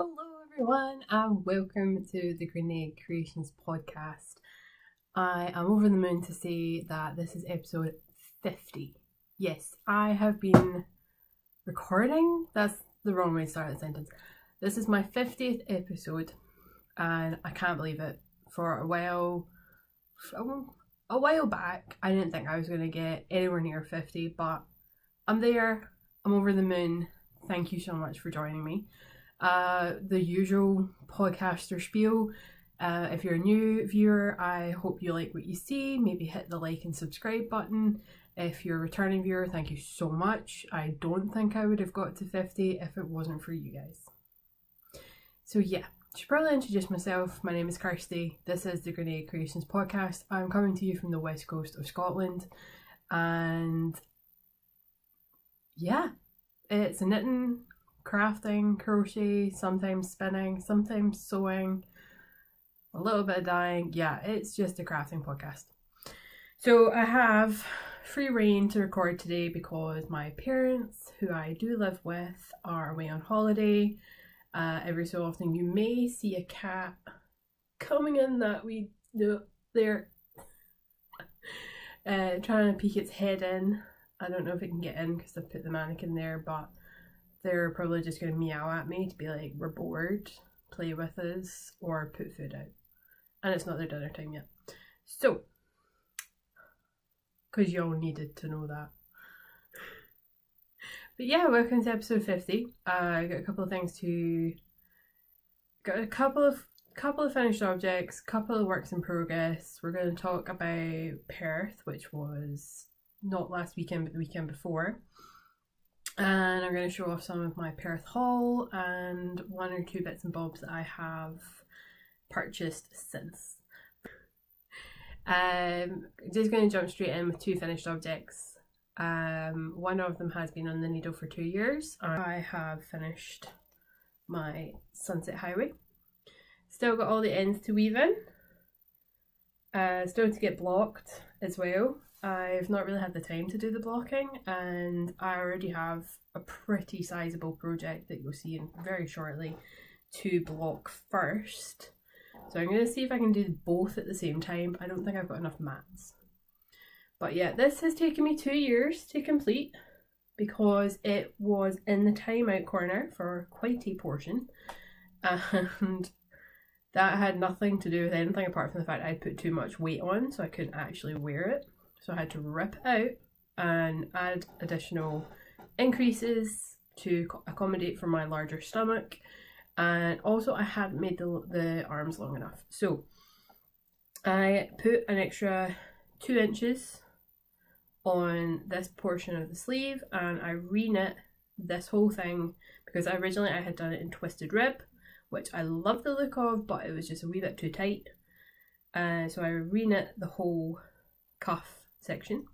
Hello everyone and welcome to the Grianaig Crations podcast. I am over the moon to say that this is episode 50. Yes, I have been recording. That's the wrong way to start the sentence. This is my 50th episode and I can't believe it. For a while back, I didn't think I was going to get anywhere near 50, but I'm there. I'm over the moon. Thank you so much for joining me. The usual podcaster spiel. If you're a new viewer, I hope you like what you see. Maybe hit the like and subscribe button. If you're a returning viewer, thank you so much. I don't think I would have got to 50 if it wasn't for you guys. So yeah, I should probably introduce myself. My name is Kirsty. This is the Grianaig Crations podcast. I'm coming to you from the west coast of Scotland, and yeah, it's a knitting, crafting, crochet, sometimes spinning, sometimes sewing, a little bit of dyeing. Yeah, it's just a crafting podcast. So I have free reign to record today because my parents, who I do live with, are away on holiday. Every so often you may see a cat coming in that we do there, trying to peek its head in. I don't know if it can get in because I've put the mannequin there, but they're probably just going to meow at me to be like, we're bored, play with us, or put food out. And it's not their dinner time yet. So, because y'all needed to know that. But yeah, welcome to episode 50. I got a couple of things to... Got a couple of finished objects, couple of works in progress. We're going to talk about Perth, which was not last weekend, but the weekend before. And I'm going to show off some of my Perth haul and one or two bits and bobs that I have purchased since. Just going to jump straight in with two finished objects. One of them has been on the needle for 2 years. I have finished my Sunset Highway. Still got all the ends to weave in. Still to get blocked as well. I've not really had the time to do the blocking, and I already have a pretty sizable project that you'll see in very shortly to block first. So I'm going to see if I can do both at the same time. I don't think I've got enough mats. But yeah, this has taken me 2 years to complete because it was in the timeout corner for quite a portion, and that had nothing to do with anything apart from the fact I'd put too much weight on, so I couldn't actually wear it. So I had to rip it out and add additional increases to accommodate for my larger stomach, and also I hadn't made the arms long enough. So I put an extra 2 inches on this portion of the sleeve and I reknit this whole thing because originally I had done it in twisted rib, which I love the look of, but it was just a wee bit too tight. So I reknit the whole cuff section,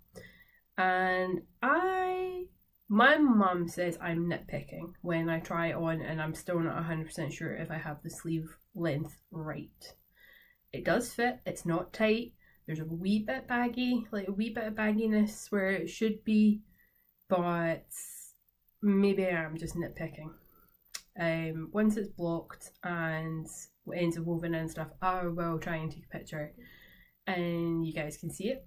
and my mum says I'm nitpicking when I try it on and I'm still not 100% sure if I have the sleeve length right. It does fit, it's not tight, there's a wee bit baggy, like a wee bit of bagginess where it should be, but maybe I'm just nitpicking. Once it's blocked and ends are woven and stuff, I will try and take a picture and you guys can see it.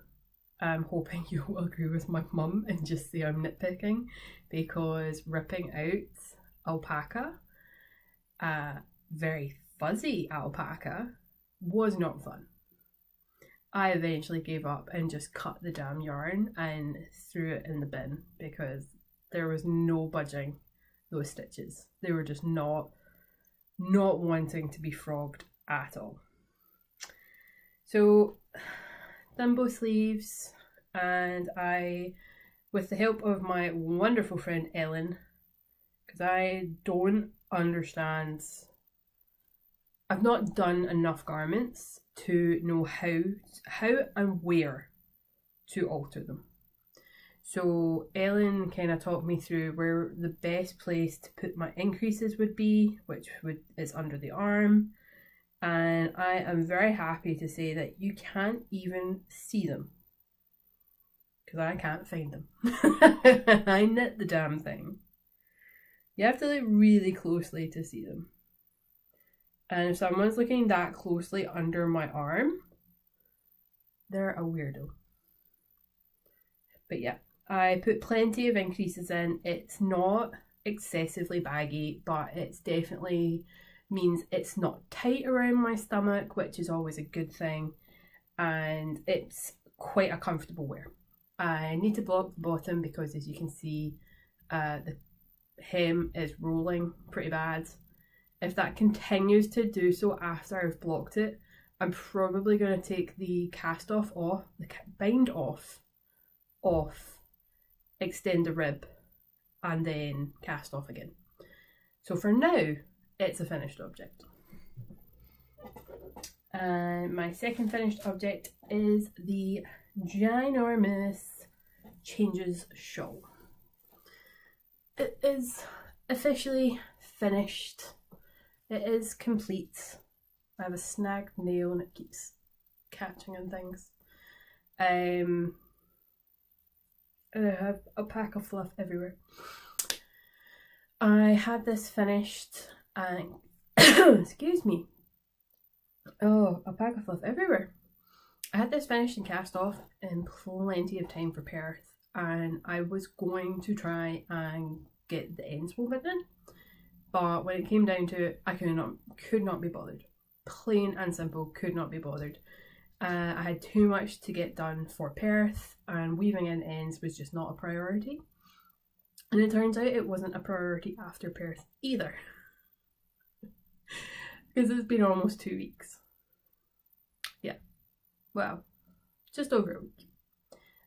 I'm hoping you will agree with my mum and just say I'm nitpicking, because ripping out alpaca, very fuzzy alpaca, was not fun. I eventually gave up and just cut the damn yarn and threw it in the bin because there was no budging those stitches. They were just not wanting to be frogged at all. So done both sleeves, and I, with the help of my wonderful friend Ellen, because I don't understand, I've not done enough garments to know how and where to alter them. So Ellen kind of taught me through where the best place to put my increases would be, which is under the arm, and I am very happy to say that you can't even see them because I can't find them. I knit the damn thing. You have to look really closely to see them. And if someone's looking that closely under my arm, they're a weirdo. But yeah, I put plenty of increases in. It's not excessively baggy, but it's definitely means it's not tight around my stomach, which is always a good thing. And it's quite a comfortable wear. I need to block the bottom because, as you can see, the hem is rolling pretty bad. If that continues to do so after I've blocked it, I'm probably going to take the cast off, the bind off, extend the rib, and then cast off again. So for now, it's a finished object. And my second finished object is the ginormous Changes shawl. It is officially finished. It is complete. I have a snagged nail and it keeps catching on things. And I have a pack of fluff everywhere. I had this finished and excuse me. Oh, a pack of fluff everywhere. I had this finished and cast off in plenty of time for Perth, and I was going to try and get the ends woven in, but when it came down to it, I could not be bothered. Plain and simple, could not be bothered. I had too much to get done for Perth, and weaving in ends was just not a priority. And it turns out it wasn't a priority after Perth either, because it's been almost 2 weeks. Yeah, well, just over a week.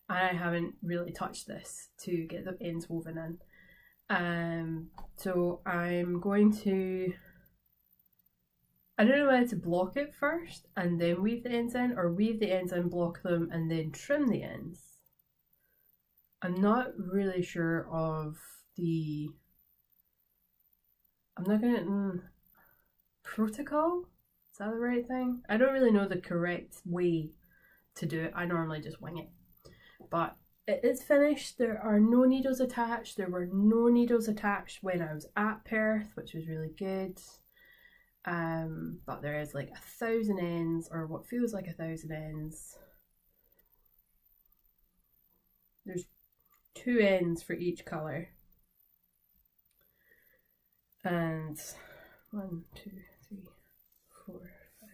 And I haven't really touched this to get the ends woven in. So I'm going to, I don't know whether to block it first and then weave the ends in, or weave the ends in, block them, and then trim the ends. I'm not really sure of the, I'm not gonna, protocol? Is that the right thing? I don't really know the correct way to do it. I normally just wing it. But it is finished. There are no needles attached. There were no needles attached when I was at Perth, which was really good. But there is like 1,000 ends, or what feels like 1,000 ends. There's 2 ends for each colour. And 1, 2, 3, 4, 5,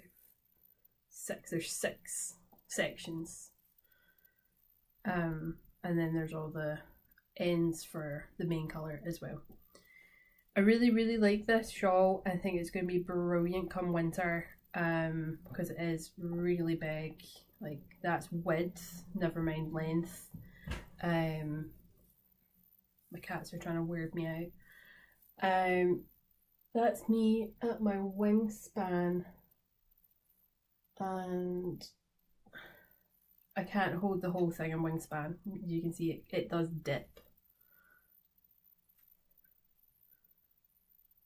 6. There's 6 sections. And then there's all the ends for the main colour as well. I really like this shawl. I think it's going to be brilliant come winter, because it is really big. Like, that's width, never mind length. My cats are trying to weird me out. That's me at my wingspan, and I can't hold the whole thing in wingspan. You can see it does dip.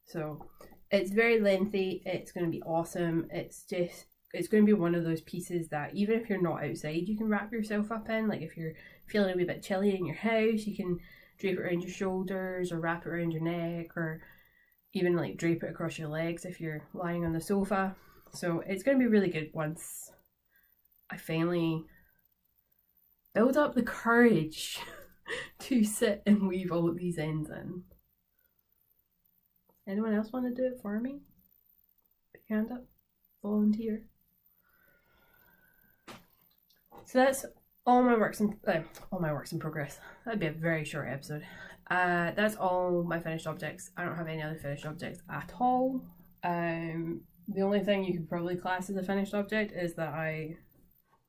So it's very lengthy. It's going to be awesome. It's going to be one of those pieces that even if you're not outside, you can wrap yourself up in. Like if you're feeling a wee bit chilly in your house, you can drape it around your shoulders or wrap it around your neck, or even like drape it across your legs if you're lying on the sofa. So it's going to be really good once I finally build up the courage to sit and weave all these ends in. Anyone else want to do it for me? Pick your hand up. Volunteer. So that's all my works in progress. That'd be a very short episode. That's all my finished objects. I don't have any other finished objects at all. The only thing you could probably class as a finished object is that I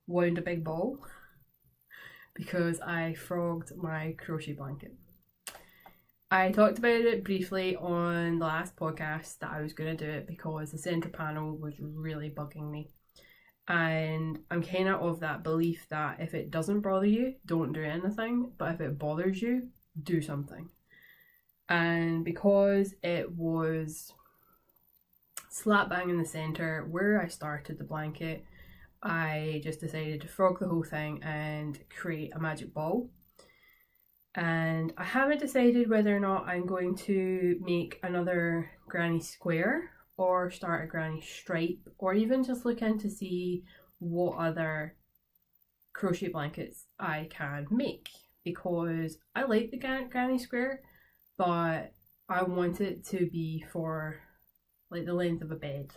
wound a big ball because I frogged my crochet blanket. I talked about it briefly on the last podcast that I was going to do it because the centre panel was really bugging me. And I'm kind of that belief that if it doesn't bother you, don't do anything. But if it bothers you, do something. And because it was slap bang in the centre where I started the blanket, I just decided to frog the whole thing and create a magic ball. And I haven't decided whether or not I'm going to make another granny square or start a granny stripe, or even just look in to see what other crochet blankets I can make, because I like the granny square, but I want it to be for like the length of a bed,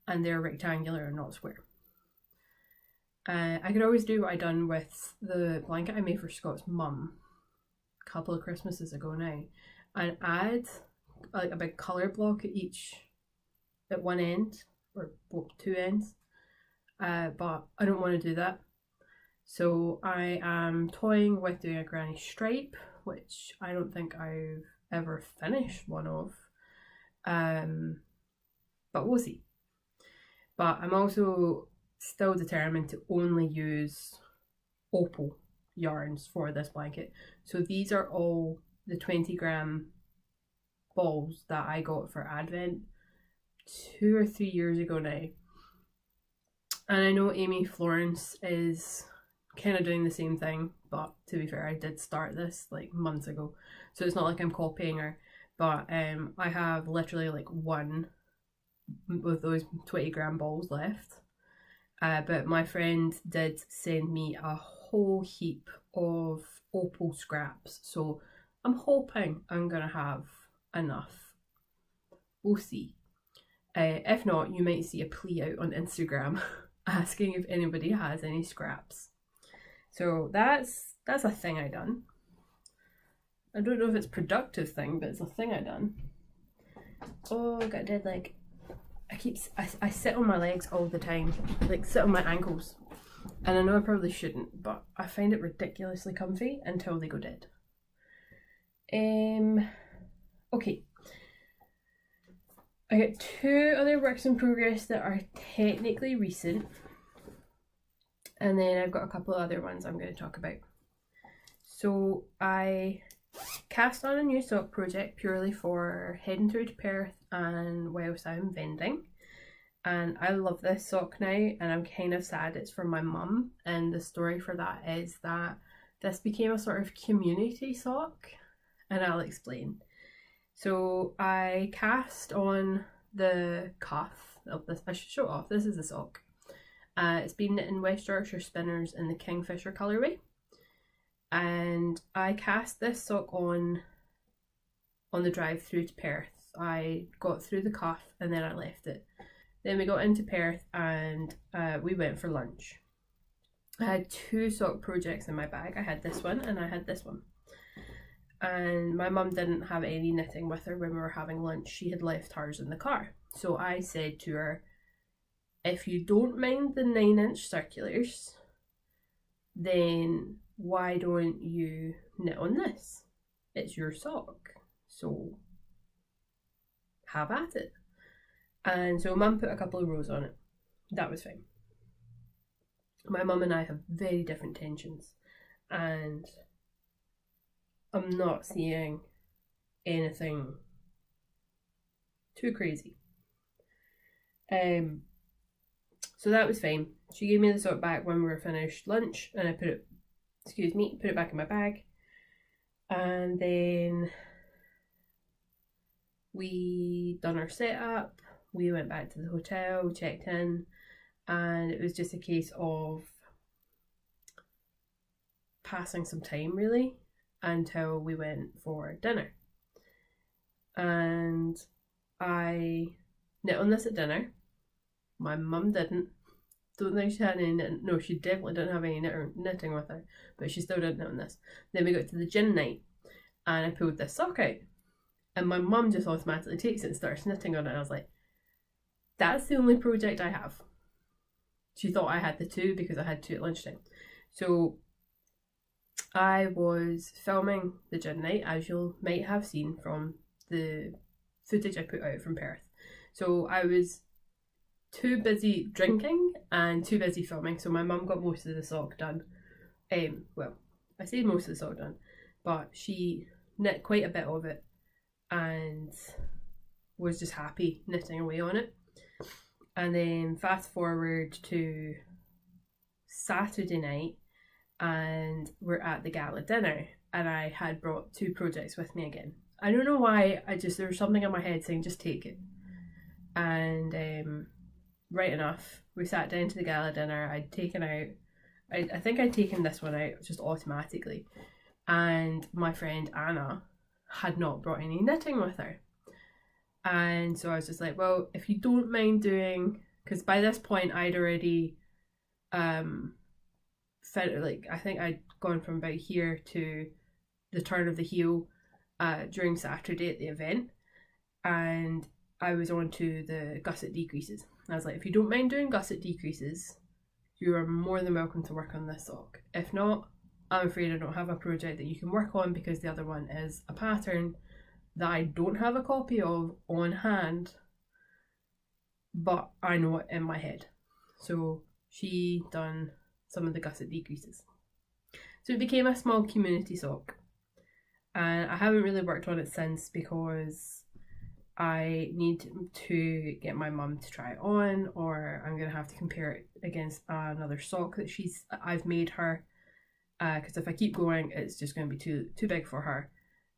and they're rectangular and not square. I could always do what I done with the blanket I made for Scott's mum a couple of Christmases ago now, and add like a big colour block at one end, or two ends, but I don't want to do that. So I am toying with doing a granny stripe, which I don't think I've ever finished one of, but we'll see. But I'm also still determined to only use opal yarns for this blanket. So these are all the 20-gram balls that I got for Advent 2 or 3 years ago now. And I know Amy Florence is kind of doing the same thing, but to be fair, I did start this like months ago, so it's not like I'm copying her. But I have literally like one of those 20-gram balls left. But my friend did send me a whole heap of opal scraps, so I'm hoping I'm gonna have enough. We'll see. If not, you might see a plea out on Instagram asking if anybody has any scraps. So that's a thing I done. I don't know if it's a productive thing, but it's a thing I done. Oh, I got a dead leg. I sit on my legs all the time, like sit on my ankles, and I know I probably shouldn't, but I find it ridiculously comfy until they go dead. Okay, I got 2 other works in progress that are technically recent, and then I've got a couple of other ones I'm going to talk about. So I cast on a new sock project purely for heading through to Perth and whilst I'm vending, and I love this sock now, and I'm kind of sad it's for my mum, and the story for that is that this became a sort of community sock, and I'll explain. So I cast on the cuff of this. I should show it off. This is the sock. It's been knit in West Yorkshire Spinners in the Kingfisher colourway, and I cast this sock on the drive through to Perth. I got through the cuff and then I left it. Then we got into Perth and we went for lunch. I had 2 sock projects in my bag. I had this one and I had this one. And my mum didn't have any knitting with her when we were having lunch. She had left hers in the car. So I said to her, if you don't mind the 9-inch circulars, then why don't you knit on this? It's your sock, so have at it. And so Mum put a couple of rows on it. That was fine. My mum and I have very different tensions, and I'm not seeing anything too crazy. So that was fine. She gave me the sock back when we were finished lunch, and I put it back in my bag. And then we done our setup, we went back to the hotel, checked in, and it was just a case of passing some time really until we went for dinner. And I knit on this at dinner. My mum didn't. Don't think she had any knitting. No, she definitely didn't have any knitting with her, but she still didn't knit on this. Then we got to the gin night and I pulled this sock out, and my mum just automatically takes it and starts knitting on it, and I was like, that's the only project I have. She thought I had the 2 because I had 2 at lunchtime. So I was filming the gin night, as you might have seen from the footage I put out from Perth. So I was too busy drinking and too busy filming, so my mum got most of the sock done. Well, I say most of the sock done, but she knit quite a bit of it and was just happy knitting away on it. And then fast forward to Saturday night and we're at the gala dinner, and I had brought 2 projects with me again. I don't know why, there was something in my head saying just take it. and right enough, we sat down to the gala dinner. I'd taken out, I think I'd taken this one out just automatically, and my friend Anna had not brought any knitting with her. And so I was just like, well, if you don't mind doing, because by this point I'd already like, I think I'd gone from about here to the turn of the heel during Saturday at the event, and I was on to the gusset decreases. And I was like, if you don't mind doing gusset decreases, you are more than welcome to work on this sock. If not, I'm afraid I don't have a project that you can work on, because the other one is a pattern that I don't have a copy of on hand, but I know it in my head. So she done some of the gusset decreases. So it became a small community sock, and I haven't really worked on it since, because I need to get my mum to try it on, or I'm going to have to compare it against another sock that I've made her, because if I keep going it's just going to be too big for her,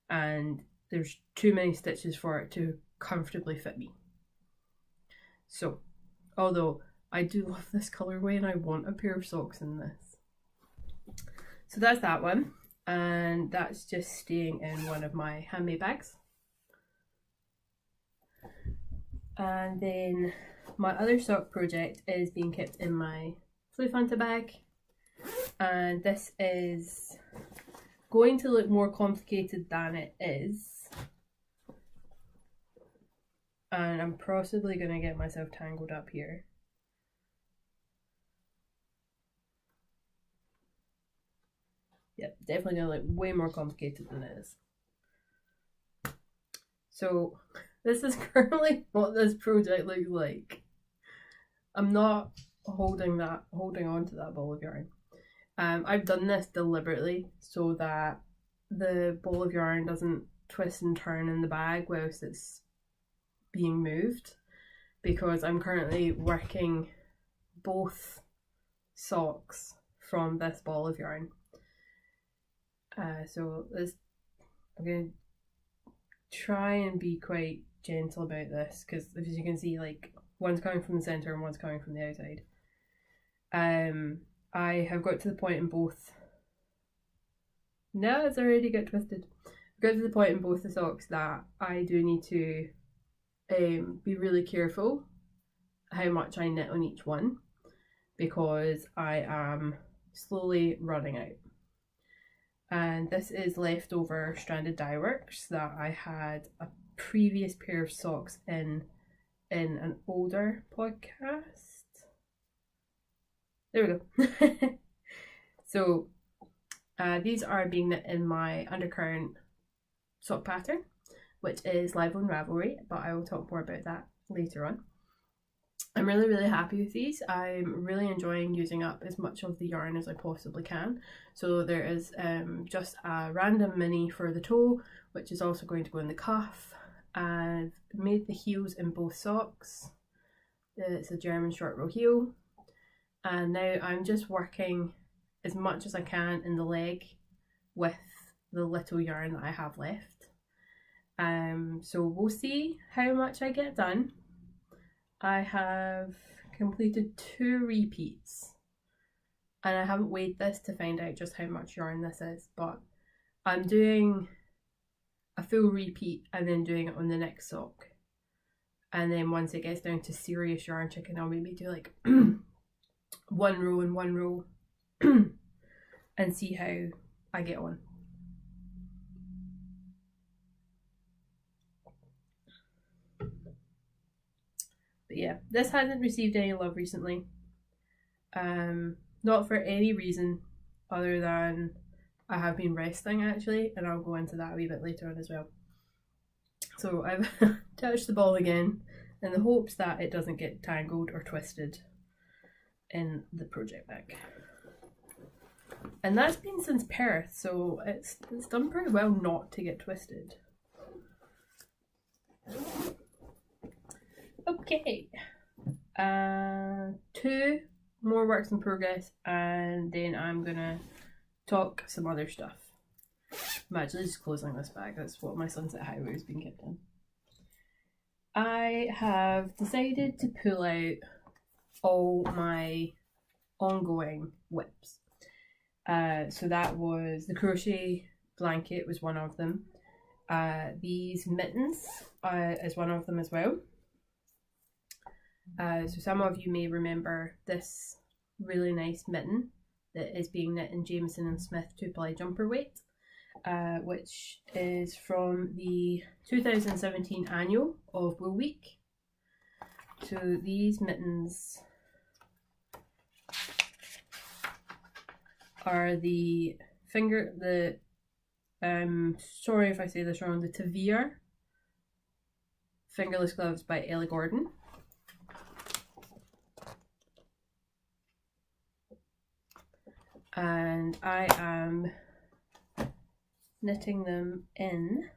and there's too many stitches for it to comfortably fit me. So, although I do love this colourway and I want a pair of socks in this. So that's that one, and that's just staying in one of my handmade bags. And then my other sock project is being kept in my Flu Fanta bag, and this is going to look more complicated than it is, and I'm possibly going to get myself tangled up here. Yep, definitely going to look way more complicated than it is. So this is currently what this project looks like. I'm not holding on to that ball of yarn. I've done this deliberately so that the ball of yarn doesn't twist and turn in the bag whilst it's being moved, because I'm currently working both socks from this ball of yarn. So I'm going to try and be quite gentle about this, because as you can see, like, one's coming from the centre and one's coming from the outside. I have got to the point in both. No, it's already got twisted. I've got to the point in both the socks that I do need to be really careful how much I knit on each one, because I am slowly running out. And this is leftover stranded dye works that I had a previous pair of socks in an older podcast. There we go. So these are being knit in my undercurrent sock pattern, which is Live on Ravelry, but I will talk more about that later on. I'm really happy with these. I'm really enjoying using up as much of the yarn as I possibly can. So there is just a random mini for the toe, which is also going to go in the cuff. I've made the heels in both socks. It's a German short row heel. And now I'm just working as much as I can in the leg with the little yarn that I have left. So we'll see how much I get done. I have completed 2 repeats, and I haven't weighed this to find out just how much yarn this is, but I'm doing a full repeat and then doing it on the next sock, and then once it gets down to serious yarn chicken, I'll maybe do like 1 row and 1 row and see how I get on. But yeah, this hasn't received any love recently. Not for any reason other than I have been resting actually, and I'll go into that a wee bit later on as well. So I've touched the ball again in the hopes that it doesn't get tangled or twisted in the project bag. And that's been since Perth, so it's done pretty well not to get twisted. Okay, 2 more works in progress, and then I'm gonna talk some other stuff. I'm actually just closing this bag. That's what my Sunset Highway has been kept in. I have decided to pull out all my ongoing whips. So that was the crochet blanket was one of them. These mittens is one of them as well. So some of you may remember this really nice mitten that is being knit in Jamieson and Smith 2-ply jumper weight, which is from the 2017 annual of Wool Week. So these mittens are the sorry if I say this wrong, the Tavir fingerless gloves by Ellie Gordon. And I am knitting them in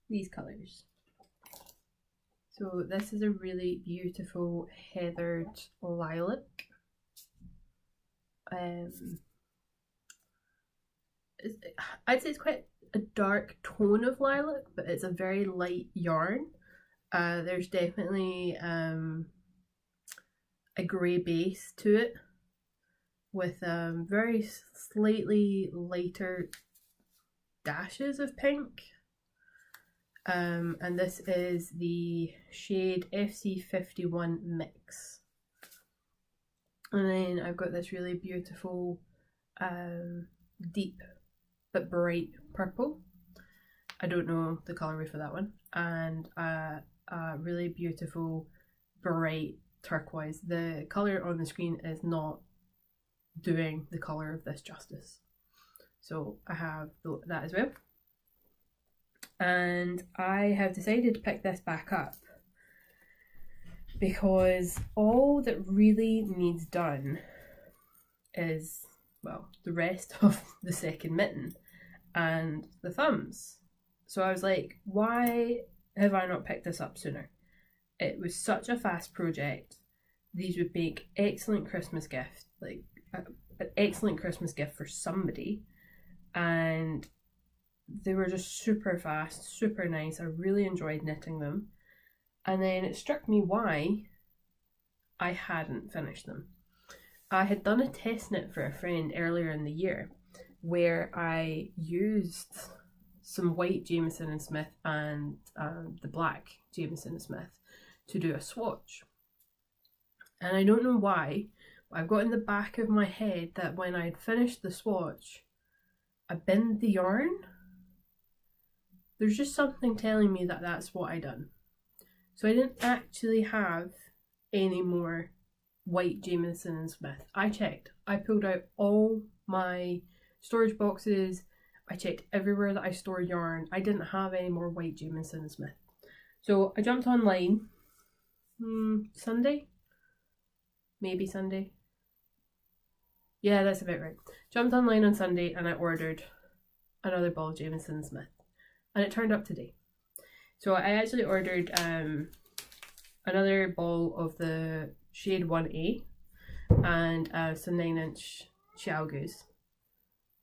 these colours. So this is a really beautiful heathered lilac. I'd say it's quite a dark tone of lilac, but it's a very light yarn. There's definitely a grey base to it with very slightly lighter dashes of pink. And this is the shade FC51 Mix. And then I've got this really beautiful deep but bright purple. I don't know the colourway for that one. And a really beautiful bright turquoise. The colour on the screen is not doing the colour of this justice. So I have that as well. And I have decided to pick this back up because all that really needs done is, well, the rest of the second mitten and the thumbs. So I was like, why have I not picked this up sooner? It was such a fast project. These would make excellent Christmas gift, like an excellent Christmas gift for somebody, and they were just super fast, super nice. I really enjoyed knitting them. And then it struck me why I hadn't finished them. I had done a test knit for a friend earlier in the year where I used some white Jamieson and Smith and the black Jamieson and Smith to do a swatch. And I don't know why, but I've got in the back of my head that when I'd finished the swatch, I binned the yarn. There's just something telling me that that's what I done. So I didn't actually have any more white Jamieson and Smith. I checked. I pulled out all my storage boxes. I checked everywhere that I store yarn. I didn't have any more white Jamieson and Smith. So I jumped online Sunday? Maybe Sunday. Yeah, that's about right. Jumped online on Sunday and I ordered another ball of Jamieson and Smith. And it turned up today. So I actually ordered another ball of the shade 1A and some 9-inch Chiaogus.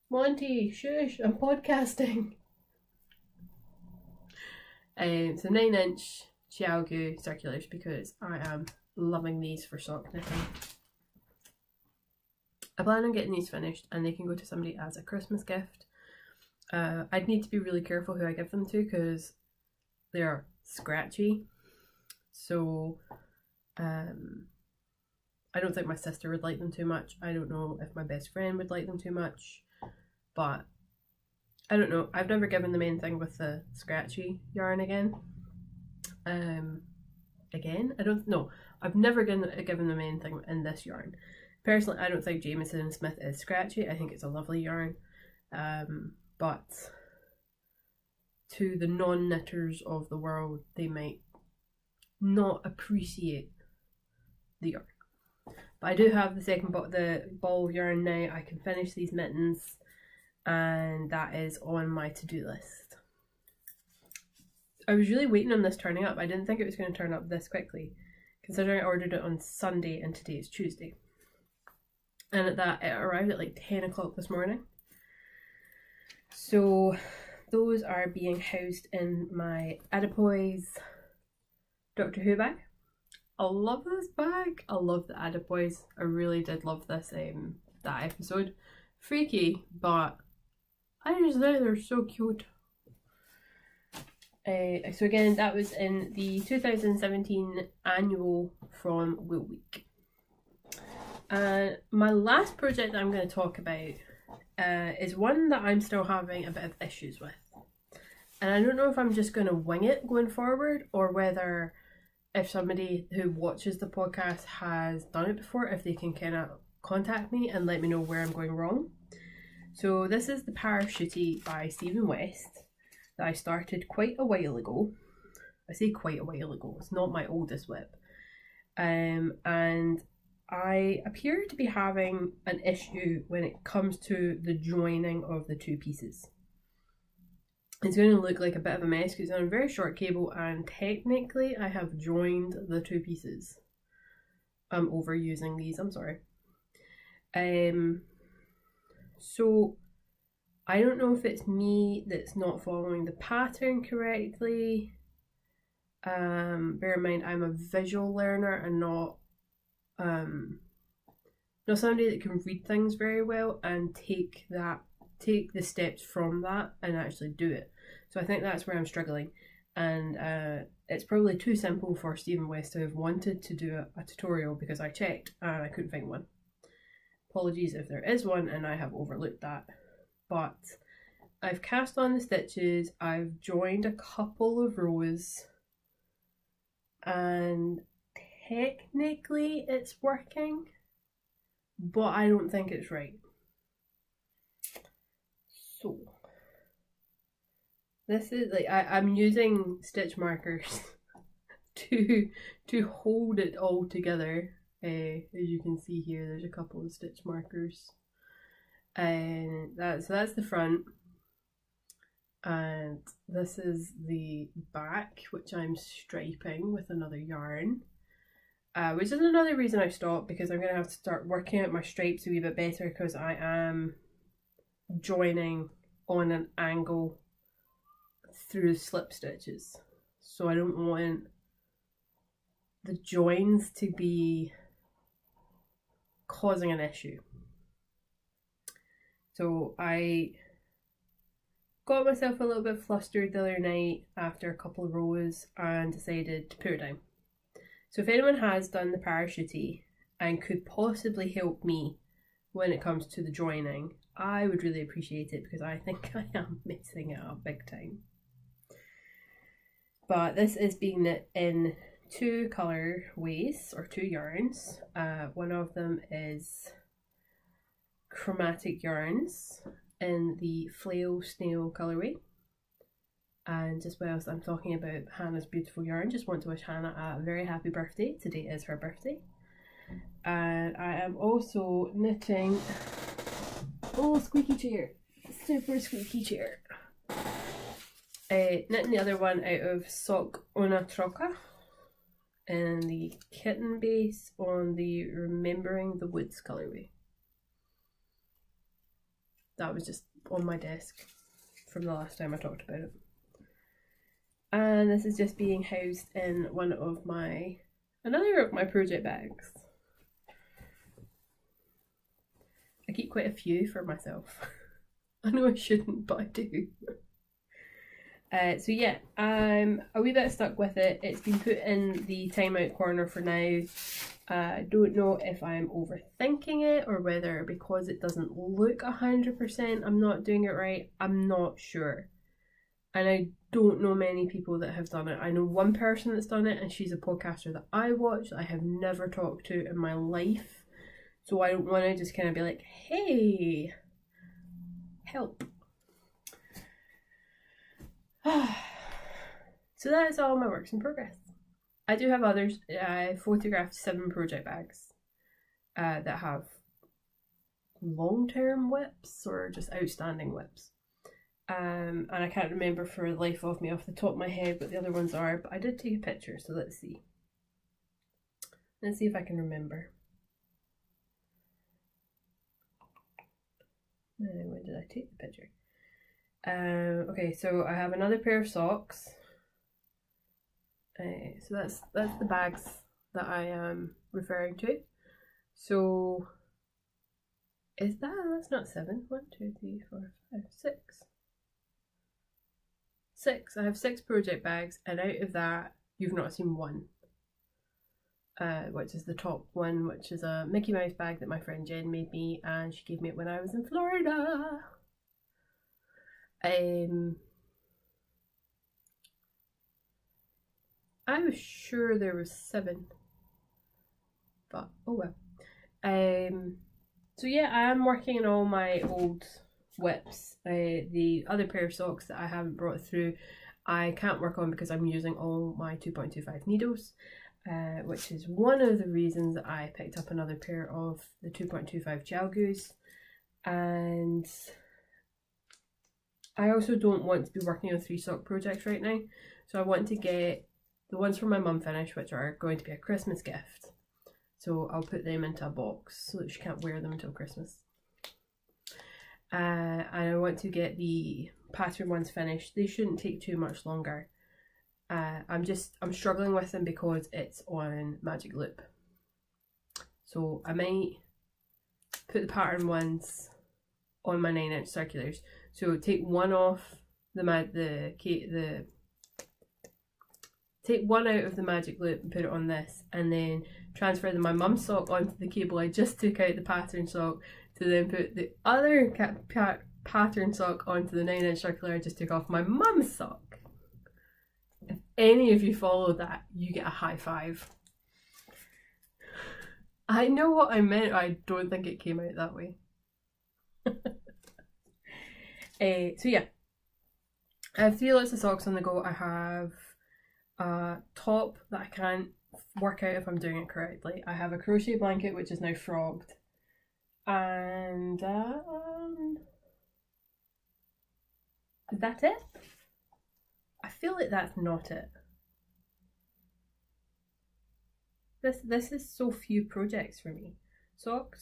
Monty, shush, I'm podcasting. So 9-inch Chiaogu circulars because I am loving these for sock knitting. I plan on getting these finished and they can go to somebody as a Christmas gift. I'd need to be really careful who I give them to because they are scratchy. So I don't think my sister would like them too much. I don't know if my best friend would like them too much, but I don't know. I've never given them anything with the scratchy yarn again. I don't know. I've never given them anything in this yarn. Personally, I don't think Jamieson and Smith is scratchy. I think it's a lovely yarn. But to the non-knitters of the world, they might not appreciate the yarn. But I do have the second the ball of yarn now. I can finish these mittens and that is on my to-do list. I was really waiting on this turning up. I didn't think it was going to turn up this quickly, considering I ordered it on Sunday and today is Tuesday. and at that it arrived at like 10 o'clock this morning. So those are being housed in my Adipoise Doctor Who bag. I love this bag. I love the Adipoise. I really did love this that episode. Freaky, but I just think they're so cute. So again, that was in the 2017 annual from Wool Week. My last project I'm going to talk about is one that I'm still having a bit of issues with. And I don't know if I'm just going to wing it going forward, or whether if somebody who watches the podcast has done it before, if they can kind of contact me and let me know where I'm going wrong. So this is the Parachutey by Stephen West that I started quite a while ago. I say quite a while ago, it's not my oldest whip. And I appear to be having an issue when it comes to the joining of the two pieces. It's going to look like a bit of a mess because it's on a very short cable, and technically I have joined the two pieces. I'm overusing these, I'm sorry. So I don't know if it's me that's not following the pattern correctly. Bear in mind I'm a visual learner and not somebody that can read things very well and take the steps from that and actually do it. So I think that's where I'm struggling, and it's probably too simple for Stephen West to have wanted to do a tutorial, because I checked and I couldn't find one. Apologies if there is one and I have overlooked that. But I've cast on the stitches, I've joined a couple of rows, and technically it's working, but I don't think it's right. So this is like I'm using stitch markers to hold it all together. As you can see here, there's a couple of stitch markers, and that's the front, and this is the back, which I'm striping with another yarn, which is another reason I stopped, because I'm gonna have to start working out my stripes a wee bit better, because I am joining on an angle through slip stitches, so I don't want the joins to be causing an issue. So I got myself a little bit flustered the other night after a couple of rows and decided to put it down. So if anyone has done the Parachutey and could possibly help me when it comes to the joining, I would really appreciate it, because I think I am messing it up big time. But this is being knit in two colour ways, or two yarns. One of them is Chromatic Yarns in the Flail Snail colourway. And just whilst I'm talking about Hannah's beautiful yarn, just want to wish Hannah a very happy birthday. Today is her birthday. And I am also knitting, oh, squeaky chair, super squeaky chair. Knitting the other one out of Sock Una Troca in the Kitten base on the Remembering the Woods colourway. That was just on my desk from the last time I talked about it. And this is just being housed in another of my project bags. I keep quite a few for myself. I know I shouldn't, but I do. So yeah, I'm a wee bit stuck with it. It's been put in the timeout corner for now. I don't know if I'm overthinking it, or whether because it doesn't look 100% I'm not doing it right. I'm not sure. And I don't know many people that have done it. I know one person that's done it, and she's a podcaster that I watch that I have never talked to in my life. So I don't want to just kind of be like, hey, help. So that is all my works in progress. I do have others. I photographed 7 project bags that have long-term whips or just outstanding whips. And I can't remember for the life of me off the top of my head what the other ones are, but I did take a picture, so let's see. Let's see if I can remember. Where did I take the picture? Okay, so I have another pair of socks. So that's the bags that I am referring to. So is that's not 7. 1, 2, 3, 4, 5, 6. 6. I have 6 project bags, and out of that you've not seen one. Which is the top one, which is a Mickey Mouse bag that my friend Jen made me, and she gave me it when I was in Florida. I was sure there was 7, but oh well. So yeah, I am working on all my old whips. The other pair of socks that I haven't brought through, I can't work on because I'm using all my 2.25 needles. Which is one of the reasons that I picked up another pair of the 2.25 gel goos. And I also don't want to be working on 3 sock projects right now, so I want to get the ones from my mum finished, which are going to be a Christmas gift. So I'll put them into a box so that she can't wear them until Christmas. And I want to get the pattern ones finished. They shouldn't take too much longer. I'm struggling with them because it's on magic loop, so I might put the pattern ones on my 9-inch circulars. So take one off take one out of the magic loop and put it on this, and then transfer my mum's sock onto the cable I just took out the pattern sock, to then put the other pattern sock onto the 9-inch circular I just took off my mum's sock. If any of you follow that, you get a high five. I know what I meant, I don't think it came out that way. So yeah, I have 3 lots of socks on the go. I have a top that I can't work out if I'm doing it correctly. I have a crochet blanket which is now frogged, and is that it? I feel like that's not it. This is so few projects for me. Sock,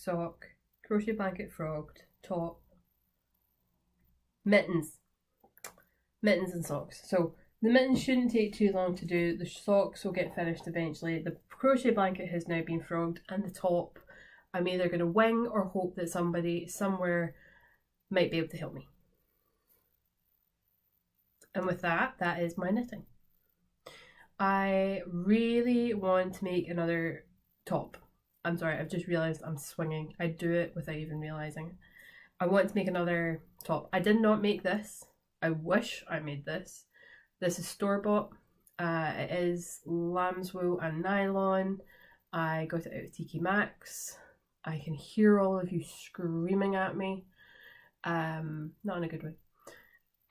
crochet blanket frogged, top, mittens and socks. So the mittens shouldn't take too long to do. The socks will get finished eventually. The crochet blanket has now been frogged, and the top I'm either going to wing or hope that somebody somewhere might be able to help me. And with that, that is my knitting. I really want to make another top. I'm sorry, I've just realised I'm swinging. I do it without even realising. I want to make another top. I did not make this. I wish I made this. This is store-bought. It is lamb's wool and nylon. I got it out of Tiki Maxx. I can hear all of you screaming at me. Not in a good way.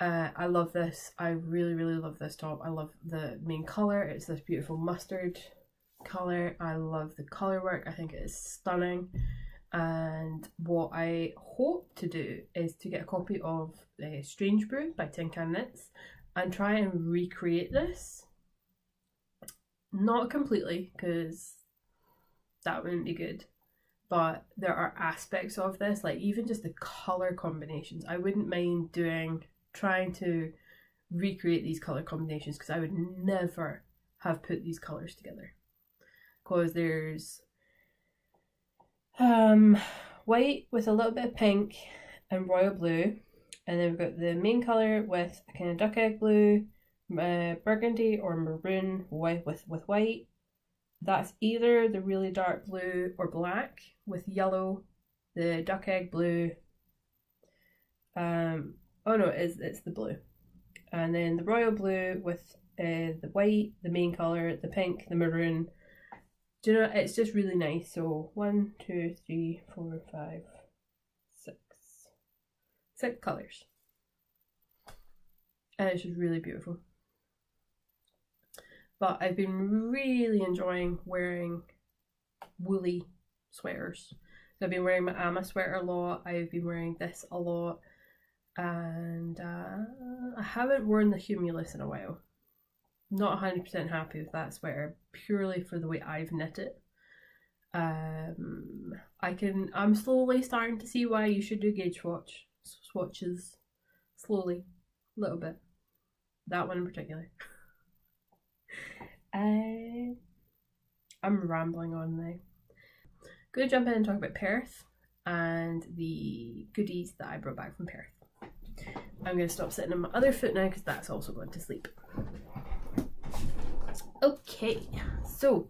I love this. I really love this top. I love the main colour. It's this beautiful mustard colour. I love the colour work. I think it is stunning. And what I hope to do is to get a copy of Strange Brew by Tin Can Knits and try and recreate this. Not completely, because that wouldn't be good. But there are aspects of this, like even just the colour combinations. I wouldn't mind trying to recreate these colour combinations, because I would never have put these colours together. Because there's white with a little bit of pink and royal blue, and then we've got the main colour with a kind of duck egg blue, burgundy or maroon with white. That's either the really dark blue or black with yellow, the duck egg blue. Oh no, it's the blue. And then the royal blue with the white, the main colour, the pink, the maroon. Do you know, it's just really nice. So 1, 2, 3, 4, 5, 6. 6 colours. And it's just really beautiful. But I've been really enjoying wearing woolly sweaters. So I've been wearing my Amma sweater a lot. I've been wearing this a lot. And I haven't worn the Humulus in a while. Not 100% happy with that sweater, purely for the way I've knit it. I'm slowly starting to see why you should do gauge swatch. swatches slowly, a little bit. That one in particular. I'm rambling on now. Going to jump in and talk about Perth and the goodies that I brought back from Perth. I'm going to stop sitting on my other foot now because that's also going to sleep. Okay, so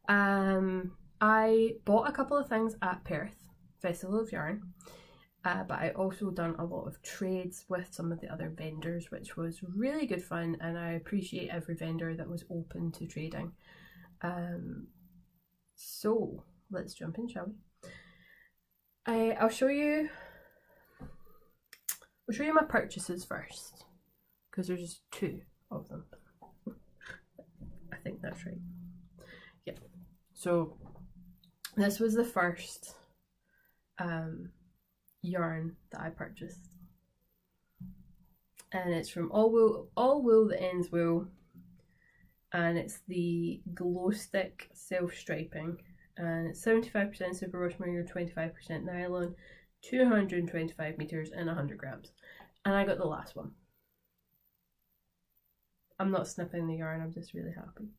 I bought a couple of things at Perth Festival of Yarn, but I also done a lot of trades with some of the other vendors, which was really good fun, and I appreciate every vendor that was open to trading. So let's jump in, shall we? I'll show you my purchases first, because there's just 2 of them. I think that's right. Yeah. So this was the first yarn that I purchased, and it's from All Wool That Ends Wool, and it's the glow stick self striping, and it's 75% superwash merino, 25% nylon, 225 meters and 100 grams, and I got the last one. I'm not snipping the yarn, I'm just really happy.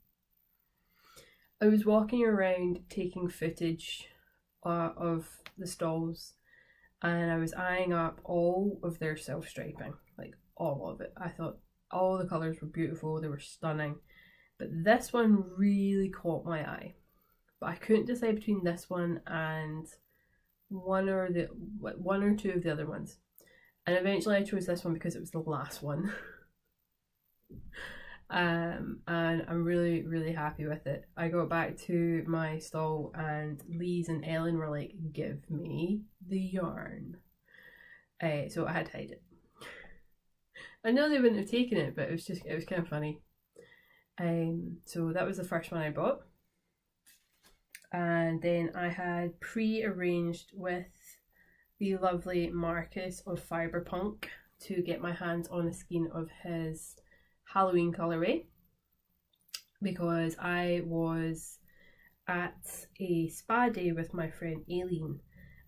I was walking around taking footage of the stalls, and I was eyeing up all of their self striping, like all of it. I thought all the colours were beautiful, they were stunning, but this one really caught my eye. But I couldn't decide between this one and one or 2 of the other ones, and eventually I chose this one because it was the last one. And I'm really happy with it. I got back to my stall and Lise and Ellen were like, give me the yarn. So I had to hide it. I know they wouldn't have taken it, but it was kind of funny. So that was the first one I bought. And then I had pre-arranged with the lovely Marcus of Fiberpunk to get my hands on a skein of his Halloween colourway, because I was at a spa day with my friend Aileen,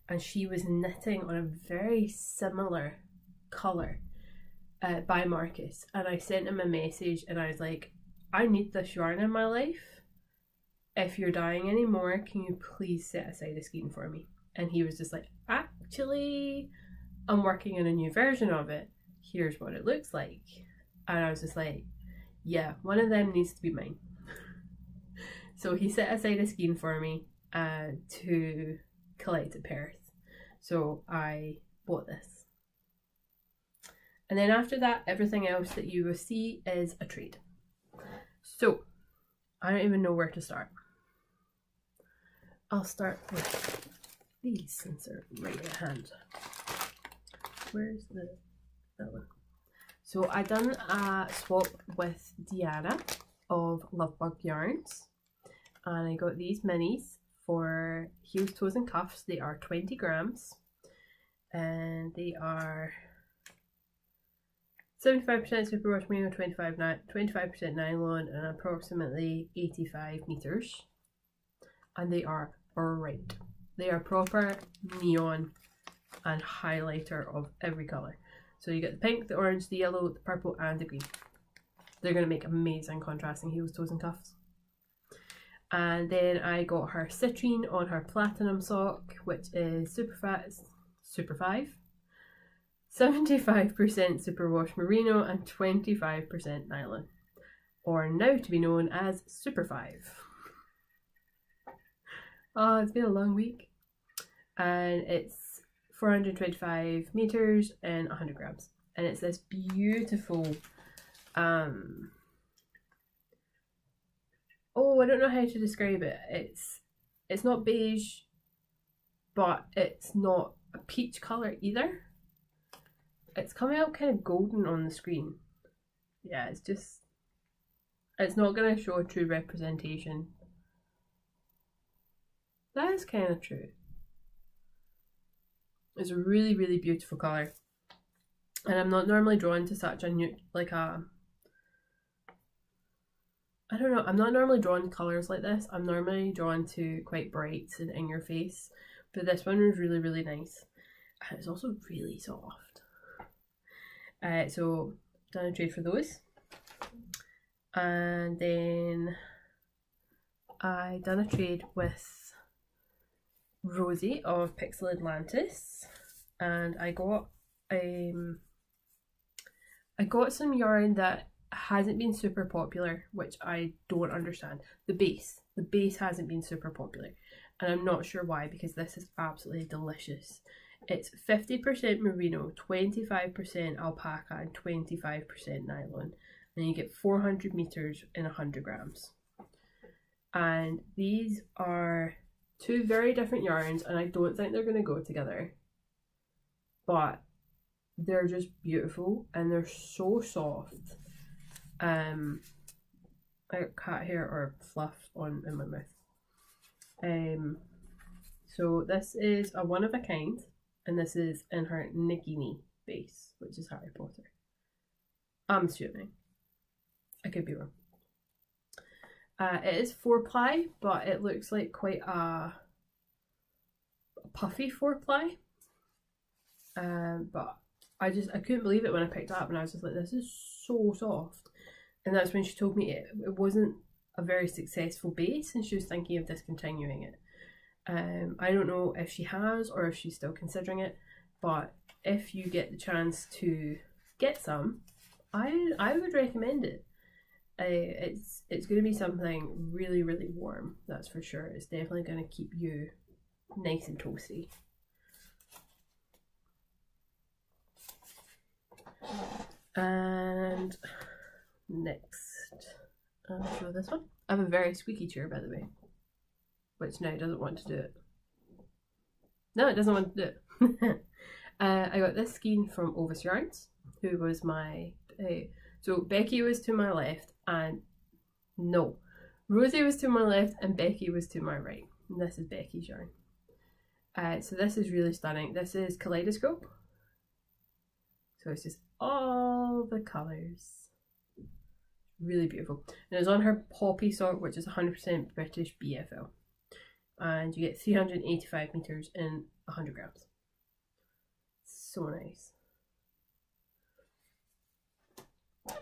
and she was knitting on a very similar colour by Marcus, and I sent him a message and I was like, I need this yarn in my life. If you're dying anymore, can you please set aside a skein for me? And he was just like, actually, I'm working on a new version of it. Here's what it looks like. And I was just like, yeah, one of them needs to be mine. So he set aside a skein for me to collect at Perth. So I bought this. And then after that, everything else that you will see is a trade. So I don't even know where to start. I'll start with these since they're right at hand. Where's that one? So I done a swap with Deanna of Lovebug Yarns, and I got these minis for heels, toes and cuffs. They are 20 grams and they are 75% superwash merino, 25% nylon and approximately 85 meters, and they are bright. They are proper neon and highlighter of every colour. So you get the pink, the orange, the yellow, the purple and the green. They're going to make amazing contrasting heels, toes and cuffs. And then I got her citrine on her platinum sock, which is super 5, 75% superwash merino and 25% nylon, or now to be known as Super 5. Oh, it's been a long week. And it's 425 meters and 100 grams, and it's this beautiful oh, I don't know how to describe it. It's not beige, but it's not a peach colour either. It's coming out kind of golden on the screen. Yeah, it's not going to show a true representation. That is kind of true. It's a really beautiful colour, and I'm not normally drawn to such a new, like a, I don't know, I'm not normally drawn to colours like this. I'm normally drawn to quite bright and in your face, but this one was really nice, and it's also really soft. So done a trade for those. And then I done a trade with Rosie of Pixel Atlantis, and I got some yarn that hasn't been super popular, which I don't understand. The base hasn't been super popular, and I'm not sure why, because this is absolutely delicious. It's 50% merino, 25% alpaca, and 25% nylon. And you get 400 meters in 100 grams. And these are two very different yarns, and I don't think they're going to go together. But they're just beautiful, and they're so soft. I got cat hair or fluff in my mouth. So this is a one of a kind, and this is in her Nagini base, which is Harry Potter. I'm assuming. I could be wrong. It is 4-ply, but it looks like quite a puffy 4-ply. But I couldn't believe it when I picked it up, and I was just like, this is so soft. And that's when she told me it wasn't a very successful base, and she was thinking of discontinuing it. I don't know if she has or if she's still considering it, but if you get the chance to get some, I would recommend it. It's going to be something really, really warm, that's for sure. It's definitely going to keep you nice and toasty. And next, I'll show this one. I have a very squeaky chair, by the way, which now doesn't want to do it. No, it doesn't want to do it. I got this skein from Ovis Yarns, who was my... so Becky was to my left, and no, Rosie was to my left and Becky was to my right. And this is Becky's yarn. So this is really stunning. This is Kaleidoscope. So it's just all the colours. Really beautiful. And it's on her Poppy sock, which is 100% British BFL. And you get 385 meters in 100 grams. So nice.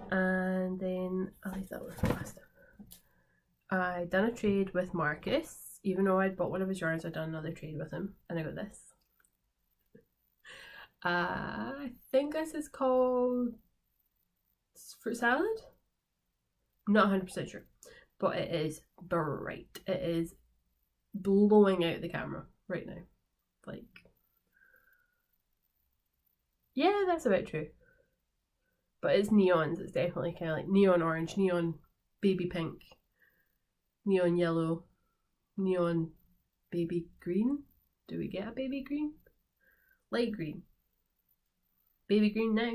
And then I'll leave that one for last. I done a trade with Marcus. Even though I'd bought one of his yarns, I'd done another trade with him, and I got this. I think this is called fruit salad. I'm not 100% sure, but it is bright. It is blowing out the camera right now. Like, yeah, that's about true. But it's neons. It's definitely kind of like neon orange, neon baby pink, neon yellow, neon baby green. Do we get a baby green? Light green. Baby green now.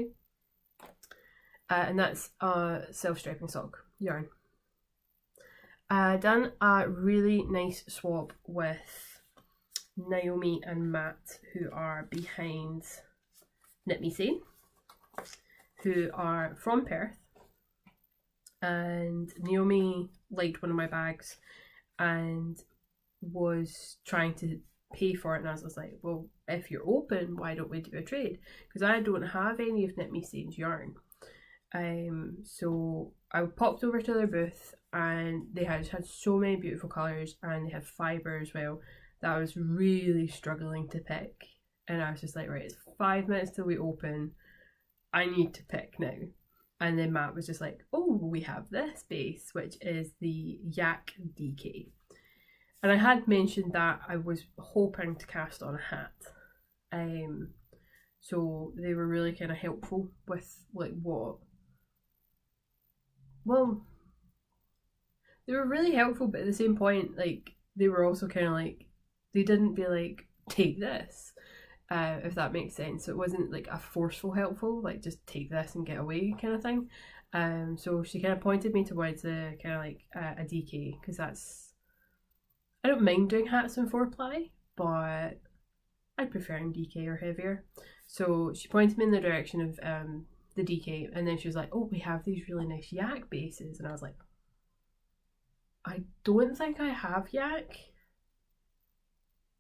And that's a self-striping sock yarn. Done a really nice swap with Naomi and Matt, who are behind Knit Me Sane, who are from Perth. And Naomi liked one of my bags and was trying to pay for it, and I was like, well, if you're open, why don't we do a trade? Because I don't have any of Knit Me Sane's yarn. So I popped over to their booth, and they had so many beautiful colours, and they had fibre as well, that I was really struggling to pick. And I was just like, right, it's 5 minutes till we open, I need to pick now. And then Matt was just like, oh, we have this base, which is the Yak DK. And I had mentioned that I was hoping to cast on a hat. So they were really kind of helpful with like what... Well, they were really helpful, but at the same point, like, they were also kind of like, they didn't be like, take this, if that makes sense. So it wasn't like a forceful helpful, like just take this and get away kind of thing. So she kind of pointed me towards a kind of like a DK, because that's... I don't mind doing hats in 4-ply, but I'd prefer in DK or heavier. So she pointed me in the direction of the DK, and then she was like, oh, we have these really nice Yak bases. And I was like, I don't think I have Yak.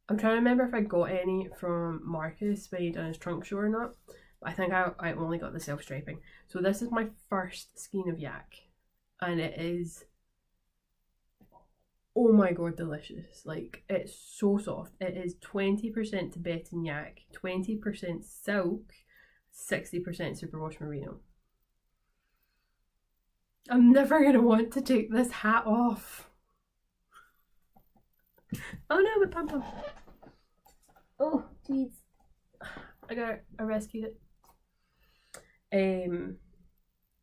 I'm trying to remember if I got any from Marcus when he done his trunk show or not, I think I only got the self-striping. So this is my first skein of yak, and it is, oh my god, delicious. Like, it's so soft. It is 20% Tibetan yak, 20% silk, 60% superwash merino. I'm never gonna want to take this hat off. Oh no, my pom-pom. Oh, jeez. I rescued it.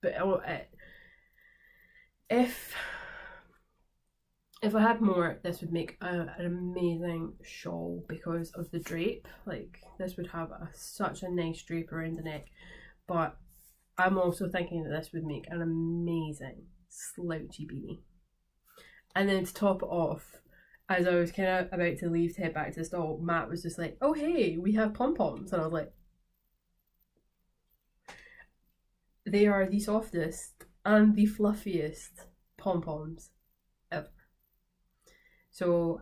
But if I had more, this would make an amazing shawl because of the drape. Like, this would have such a nice drape around the neck. But I'm also thinking that this would make an amazing slouchy beanie. And then to top it off, as I was kind of about to leave to head back to the stall, Matt was just like, oh hey, we have pom-poms. And I was like, they are the softest and the fluffiest pom-poms ever. So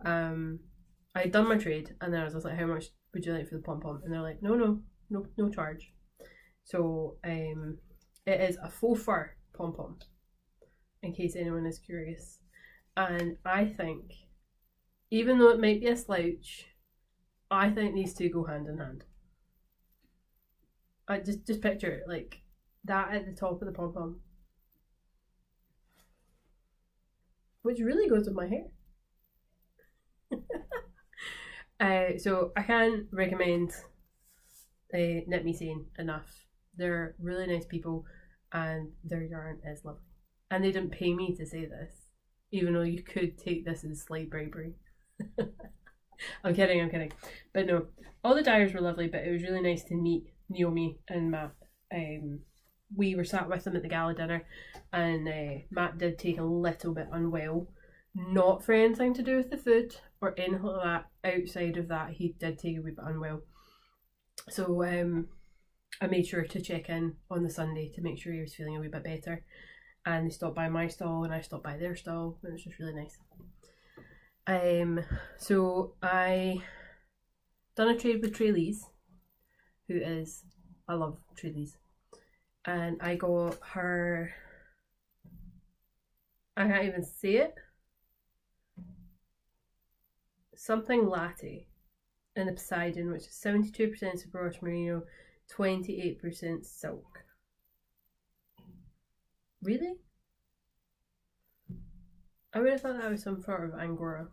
I'd done my trade, and then I was just like, how much would you like for the pom-pom? And they're like, no charge. So it is a faux fur pom-pom, in case anyone is curious. And I think, even though it might be a slouch, I think these two go hand in hand. I just picture it, like that at the top of the pom-pom, which really goes with my hair. So I can't recommend Knit Me Sane enough. They're really nice people, and their yarn is lovely. And they didn't pay me to say this, even though you could take this as slight bribery. I'm kidding. But no, all the dyers were lovely, but it was really nice to meet Naomi and Matt. We were sat with them at the gala dinner, and Matt did take a little bit unwell. Not for anything to do with the food or anything like that. Outside of that, he did take a wee bit unwell. So I made sure to check in on the Sunday to make sure he was feeling a wee bit better. And they stopped by my stall, and I stopped by their stall. It was just really nice. So I done a trade with Traylees, who is, I love Traylees. And I got her, I can't even say it, something latte in the Poseidon, which is 72% superwash merino, 28% silk. Really? I would have thought that was some sort of Angora.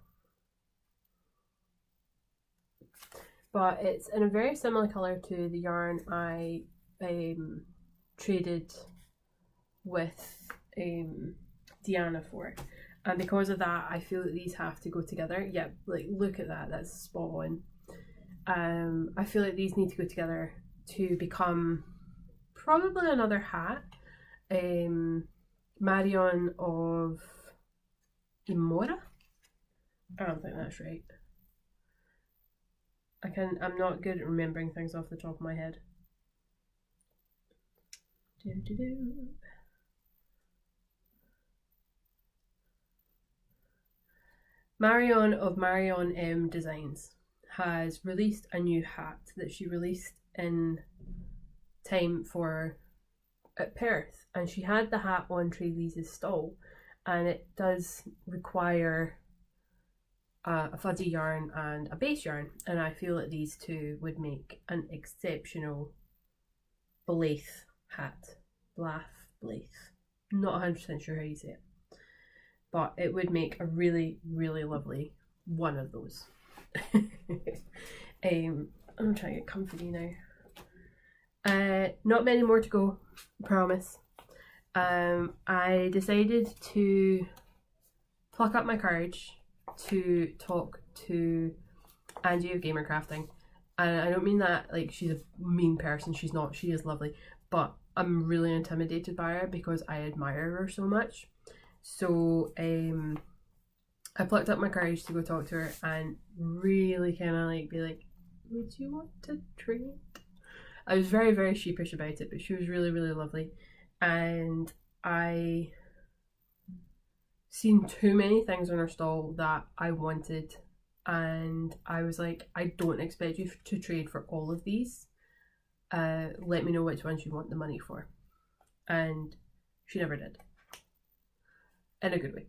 But it's in a very similar colour to the yarn I traded with Deanna for. And because of that, I feel that these have to go together. Yeah, like, look at that, that's spot on. I feel like these need to go together to become probably another hat. Marion of Imora? I don't think that's right. I'm not good at remembering things off the top of my head. Marion of Marion M Designs has released a new hat that she released in time for at Perth, and she had the hat on Traylees' stall, and it does require a fuzzy yarn and a base yarn, and I feel that these two would make an exceptional Blythe hat. Blythe. Not 100% sure how you say it, but it would make a really, really lovely one of those. I'm trying to get comfy now. Not many more to go, I promise. I decided to pluck up my courage to talk to Angie of Gamer Crafting, and I don't mean that like she's a mean person. She's not. She is lovely, but I'm really intimidated by her because I admire her so much. So I plucked up my courage to go talk to her and really kind of like be like, would you want to trade? I was very, very sheepish about it, but she was really, really lovely. And I seen too many things on her stall that I wanted, and I was like, I don't expect you to trade for all of these. let me know which ones you want the money for. And she never did. In a good way,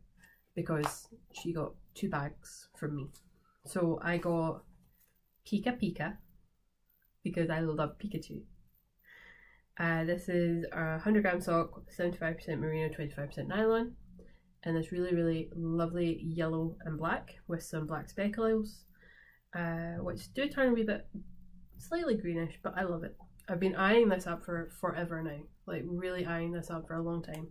because she got 2 bags from me. So I got Pika Pika, because I love Pikachu. This is a 100-gram sock, 75% merino, 25% nylon, and this really, really lovely yellow and black with some black speckles, which do turn a wee bit slightly greenish, but I love it. I've been eyeing this up for forever now, like really eyeing this up for a long time.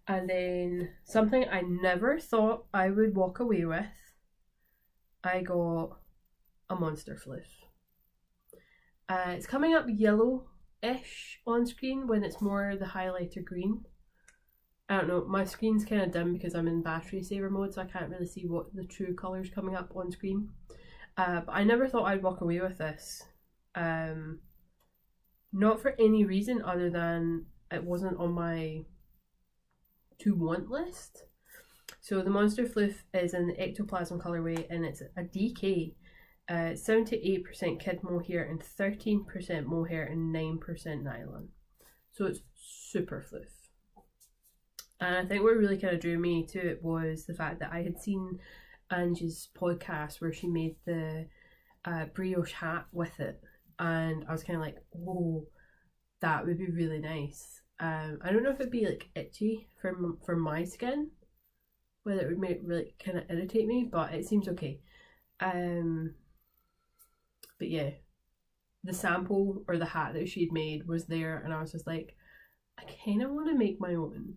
And then something I never thought I would walk away with, I got a monster floof. It's coming up yellow-ish on screen when it's more the highlighter green. I don't know, my screen's kind of dim because I'm in battery saver mode, so I can't really see what the true colour's coming up on screen. But I never thought I'd walk away with this. Not for any reason other than it wasn't on my to want list. So the Monster Floof is in the Ectoplasm colourway, and it's a DK. 78% kid mohair and 13% mohair and 9% nylon. So it's super floof. And I think what really kind of drew me to it was the fact that I had seen Angie's podcast where she made the brioche hat with it, and I was kind of like, whoa, that would be really nice. I don't know if it'd be like itchy for my skin, whether it would make really kind of irritate me, but it seems okay. But yeah, the sample or the hat that she'd made was there, and I was just like, I kind of want to make my own.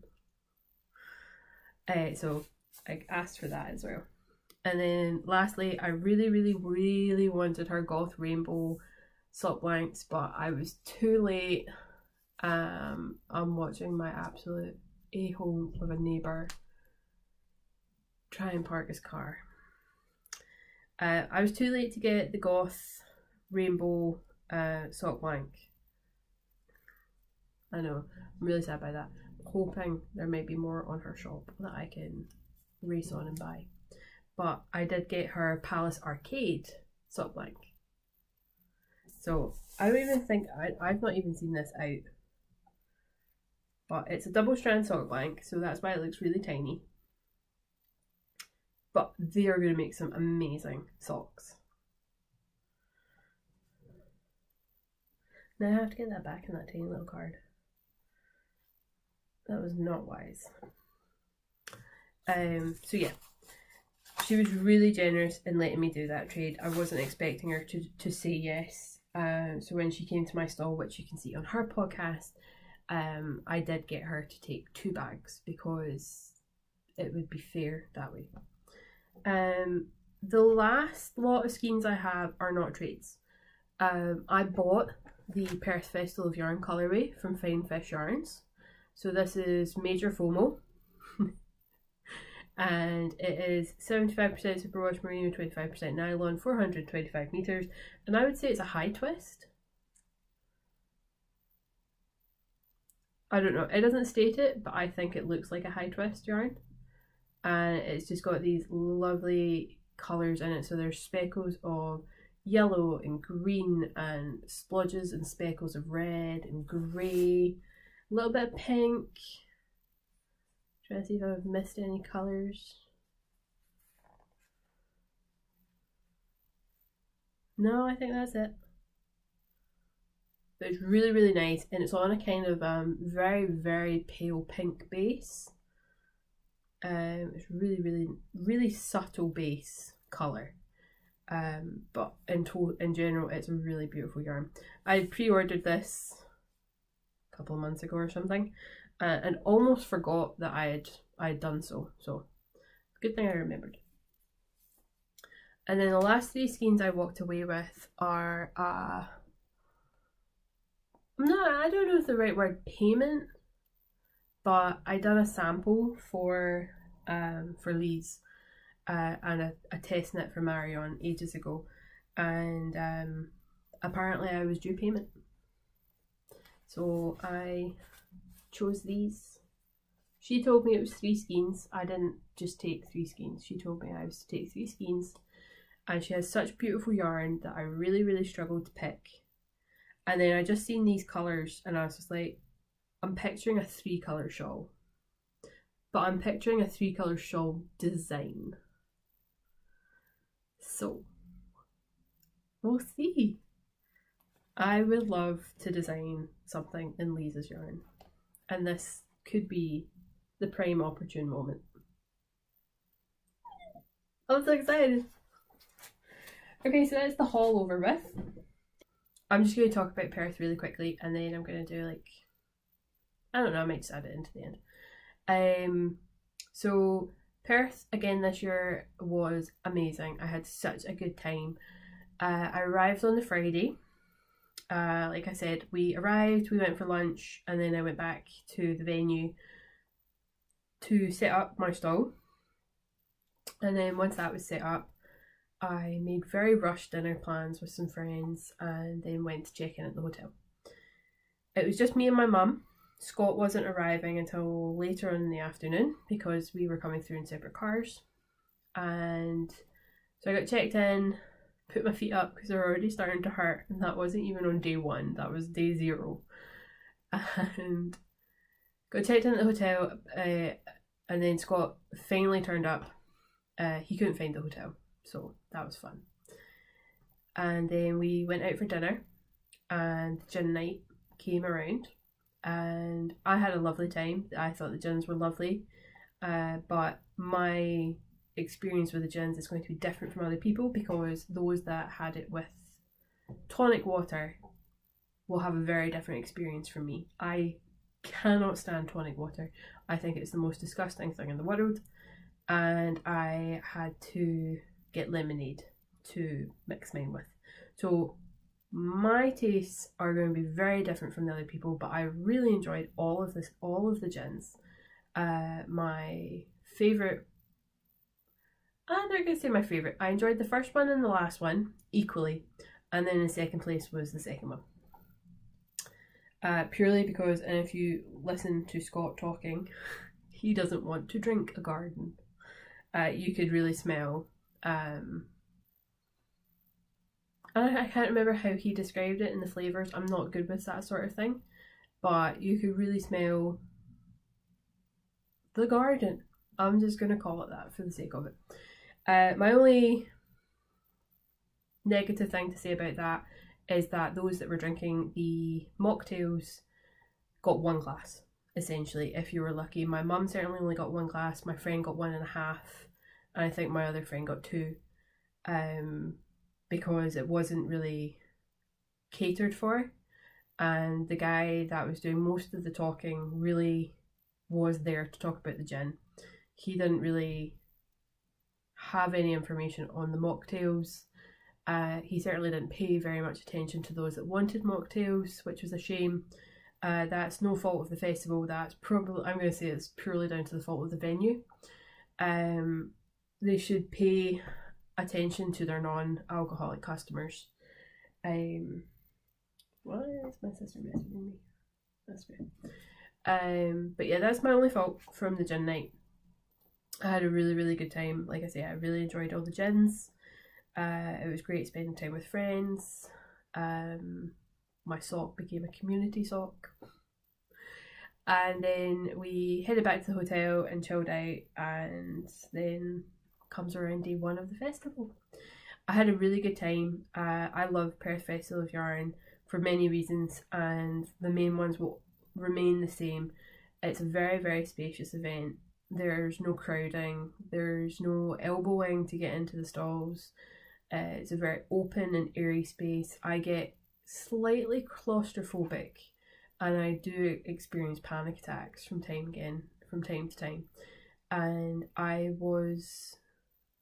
So I asked for that as well. And then lastly, I really, really, really wanted her Goth Rainbow sock blanks, but I was too late. I'm watching my absolute a-hole of a neighbour try and park his car. I was too late to get the Goth Rainbow sock blank. I know, I'm really sad by that. I'm hoping there may be more on her shop that I can race on and buy. But I did get her Palace Arcade sock blank. So I don't even think, I've not even seen this out. But it's a double strand sock blank, so that's why it looks really tiny. But they are going to make some amazing socks. Now I have to get that back in that tiny little card. That was not wise. So yeah, she was really generous in letting me do that trade. I wasn't expecting her to say yes. So when she came to my stall, which you can see on her podcast, I did get her to take 2 bags because it would be fair that way. The last lot of skeins I have are not trades. I bought the Perth Festival of Yarn colourway from Fine Fish Yarns. So this is Major FOMO. And it is 75% superwash merino, 25% nylon, 425 meters, and I would say it's a high twist. I don't know, it doesn't state it, but I think it looks like a high twist yarn. And it's just got these lovely colours in it. So there's speckles of yellow and green and splodges and speckles of red and grey, a little bit of pink. Trying to see if I've missed any colours. No, I think that's it. But it's really, really nice, and it's on a kind of very, very pale pink base. It's really, really, really subtle base colour. But in general, it's a really beautiful yarn. I pre-ordered this a couple of months ago or something, and almost forgot that I had done so. So good thing I remembered. And then the last 3 skeins I walked away with are I don't know if the right word payment, but I done a sample for Lee's and a test knit for Marion ages ago, and apparently I was due payment, so I chose these. She told me it was 3 skeins. I didn't just take 3 skeins. She told me I was to take 3 skeins, and she has such beautiful yarn that I really, really struggled to pick. And then I just seen these colours and I was just like, I'm picturing a 3-colour shawl. But I'm picturing a 3-colour shawl design. So, we'll see. I would love to design something in Lisa's yarn. And this could be the prime opportune moment. I'm so excited. Okay, so that's the haul over with. I'm just going to talk about Perth really quickly and then I'm going to do like, I don't know, I might just add it into the end. So Perth again this year was amazing. I had such a good time. I arrived on the Friday. Like I said, we arrived, we went for lunch, and then I went back to the venue to set up my stall. And then once that was set up, I made very rushed dinner plans with some friends and then went to check in at the hotel. It was just me and my mum. Scott wasn't arriving until later on in the afternoon because we were coming through in separate cars. And so I got checked in, put my feet up because they're already starting to hurt, and that wasn't even on day 1, that was day 0. And got checked in at the hotel, and then Scott finally turned up. He couldn't find the hotel, so that was fun. And then we went out for dinner and gin night came around and I had a lovely time. I thought the gins were lovely, but my experience with the gins is going to be different from other people because those that had it with tonic water will have a very different experience from me. I cannot stand tonic water. I think it's the most disgusting thing in the world, and I had to get lemonade to mix mine with. So my tastes are going to be very different from the other people, but I really enjoyed all of the gins. My favourite, I'm not going to say my favourite, I enjoyed the first one and the last one equally, and then in second place was the second one. Purely because, and if you listen to Scott talking, he doesn't want to drink a garden. You could really smell, and I can't remember how he described it in the flavours. I'm not good with that sort of thing, but you could really smell the garden. I'm just going to call it that for the sake of it. My only negative thing to say about that is that those that were drinking the mocktails got 1 glass, essentially, if you were lucky. My mum certainly only got 1 glass, my friend got 1.5, and I think my other friend got 2, because it wasn't really catered for, and the guy that was doing most of the talking really was there to talk about the gin. He didn't really have any information on the mocktails. He certainly didn't pay very much attention to those that wanted mocktails, which was a shame. That's no fault of the festival. That's probably, I'm going to say it's purely down to the fault of the venue. They should pay attention to their non-alcoholic customers. Why is my sister messaging me? That's weird. But yeah, that's my only fault from the gin night. I had a really, really good time. Like I say, I really enjoyed all the gins. It was great spending time with friends. My sock became a community sock. And then we headed back to the hotel and chilled out, and then comes around day 1 of the festival. I had a really good time. I love Perth Festival of Yarn for many reasons, and the main ones will remain the same. It's a very, very spacious event. There's no crowding, there's no elbowing to get into the stalls. It's a very open and airy space. I get slightly claustrophobic and I do experience panic attacks from time to time. And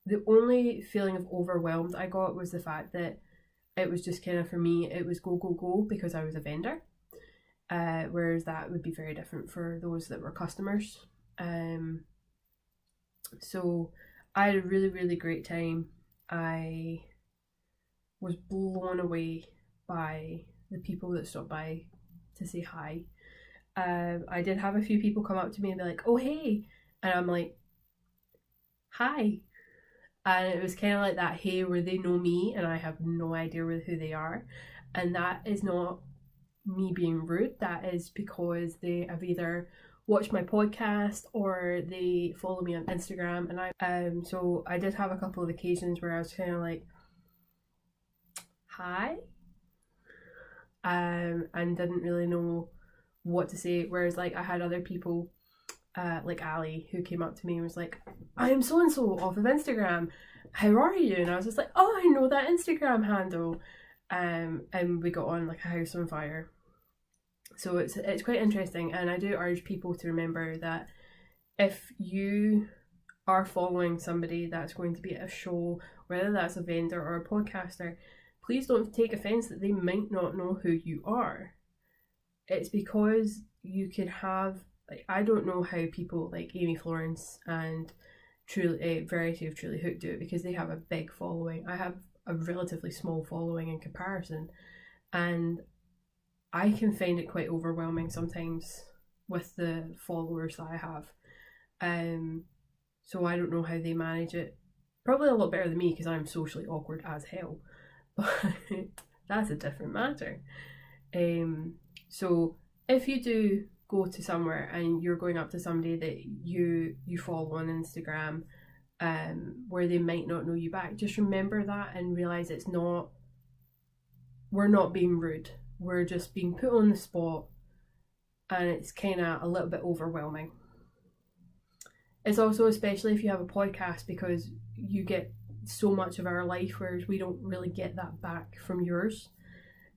the only feeling of overwhelmed I got was the fact that it was just kind of, for me, it was go, go, go because I was a vendor. Whereas that would be very different for those that were customers. So I had a really, really great time. I was blown away by the people that stopped by to say hi. I did have a few people come up to me and be like, oh hey, and I'm like, hi. And it was kind of like that, hey, where they know me and I have no idea who they are, and that is not me being rude. That is because they have either watched my podcast or they follow me on Instagram, and so I did have a couple of occasions where I was kind of like, hi, and didn't really know what to say, whereas like I had other people like Ali, who came up to me and was like, I am so and so off of Instagram, how are you? And I was just like, oh, I know that Instagram handle, and we got on like a house on fire. So it's quite interesting, and I do urge people to remember that if you are following somebody that's going to be at a show, whether that's a vendor or a podcaster, please don't take offence that they might not know who you are. It's because you could have, like, I don't know how people like Amy Florence and Truly, Variety of Truly Hook do it, because they have a big following. I have a relatively small following in comparison, and I can find it quite overwhelming sometimes with the followers that I have. So I don't know how they manage it. Probably a lot better than me, because I'm socially awkward as hell. But that's a different matter. So if you do go to somewhere and you're going up to somebody that you follow on Instagram, where they might not know you back, just remember that and realise we're not being rude. We're just being put on the spot, and it's kind of a little bit overwhelming. It's also, especially if you have a podcast, because you get so much of our life, whereas we don't really get that back from yours.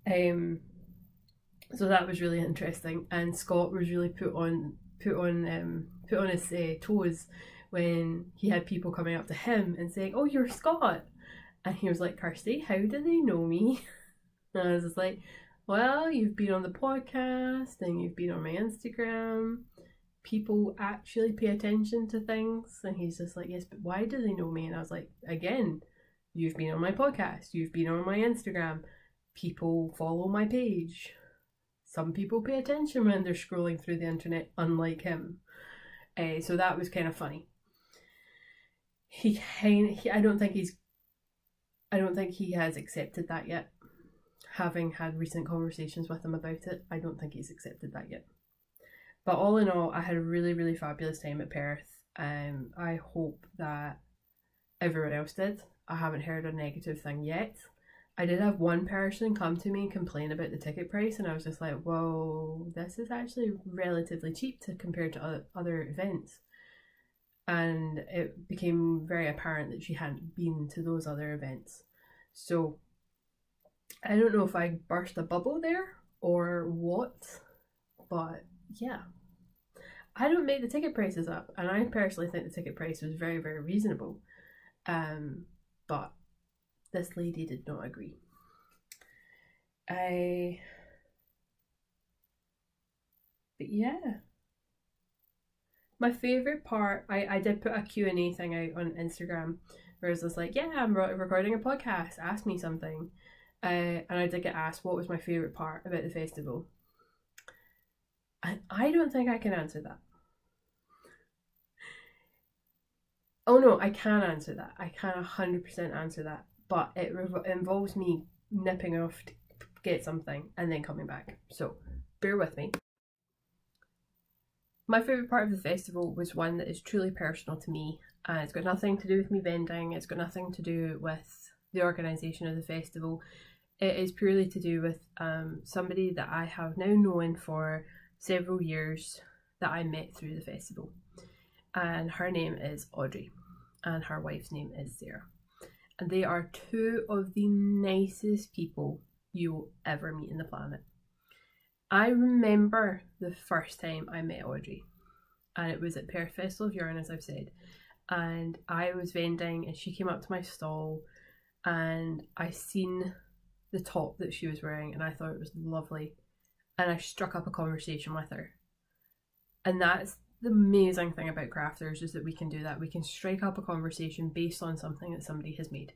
So that was really interesting, and Scott was really put on his toes when he had people coming up to him and saying, "Oh, you're Scott," and he was like, "Kirsty, how do they know me?" And I was just like, well, you've been on the podcast and you've been on my Instagram. People actually pay attention to things. And he's just like, yes, but why do they know me? And I was like, again, you've been on my podcast, you've been on my Instagram, people follow my page. Some people pay attention when they're scrolling through the internet, unlike him. So that was kind of funny. I don't think he has accepted that yet. Having had recent conversations with him about it, I don't think he's accepted that yet. But all in all, I had a really, really fabulous time at Perth. I hope that everyone else did. I haven't heard a negative thing yet. I did have one person come to me and complain about the ticket price, and I was just like, whoa, this is actually relatively cheap compared to other events. And it became very apparent that she hadn't been to those other events. So I don't know if I burst a bubble there or what, but yeah. I don't make the ticket prices up, and I personally think the ticket price was very, very reasonable. But this lady did not agree. But yeah. My favourite part, I did put a Q&A thing out on Instagram where it was just like, yeah, I'm recording a podcast, ask me something. And I did get asked what was my favourite part about the festival. And I don't think I can answer that. Oh no, I can answer that. I can 100% answer that. But it involves me nipping off to get something and then coming back. So bear with me. My favourite part of the festival was one that is truly personal to me. It's got nothing to do with me vending. It's got nothing to do with the organisation of the festival. It is purely to do with somebody that I have now known for several years that I met through the festival. And her name is Audrey, and her wife's name is Sarah. And they are two of the nicest people you will ever meet in the planet. I remember the first time I met Audrey, and it was at Perth Yarn Fest, as I've said. And I was vending, and she came up to my stall, and I seen the top that she was wearing, and I thought it was lovely, and I struck up a conversation with her. And that's the amazing thing about crafters, is that we can do that. We can strike up a conversation based on something that somebody has made.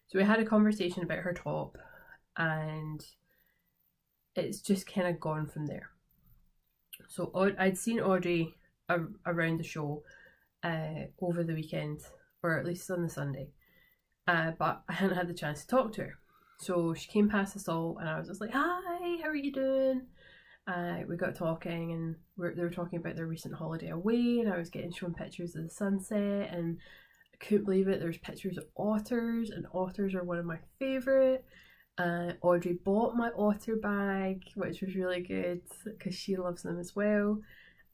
So we had a conversation about her top, and it's just kind of gone from there. So I'd seen Audrey around the show over the weekend, or at least on the Sunday, but I hadn't had the chance to talk to her. So she came past us all, and I was just like, hi, how are you doing? We got talking, and they were talking about their recent holiday away, and I was getting shown pictures of the sunset, and I couldn't believe it. There's pictures of otters, and otters are one of my favourite. Audrey bought my otter bag, which was really good because she loves them as well.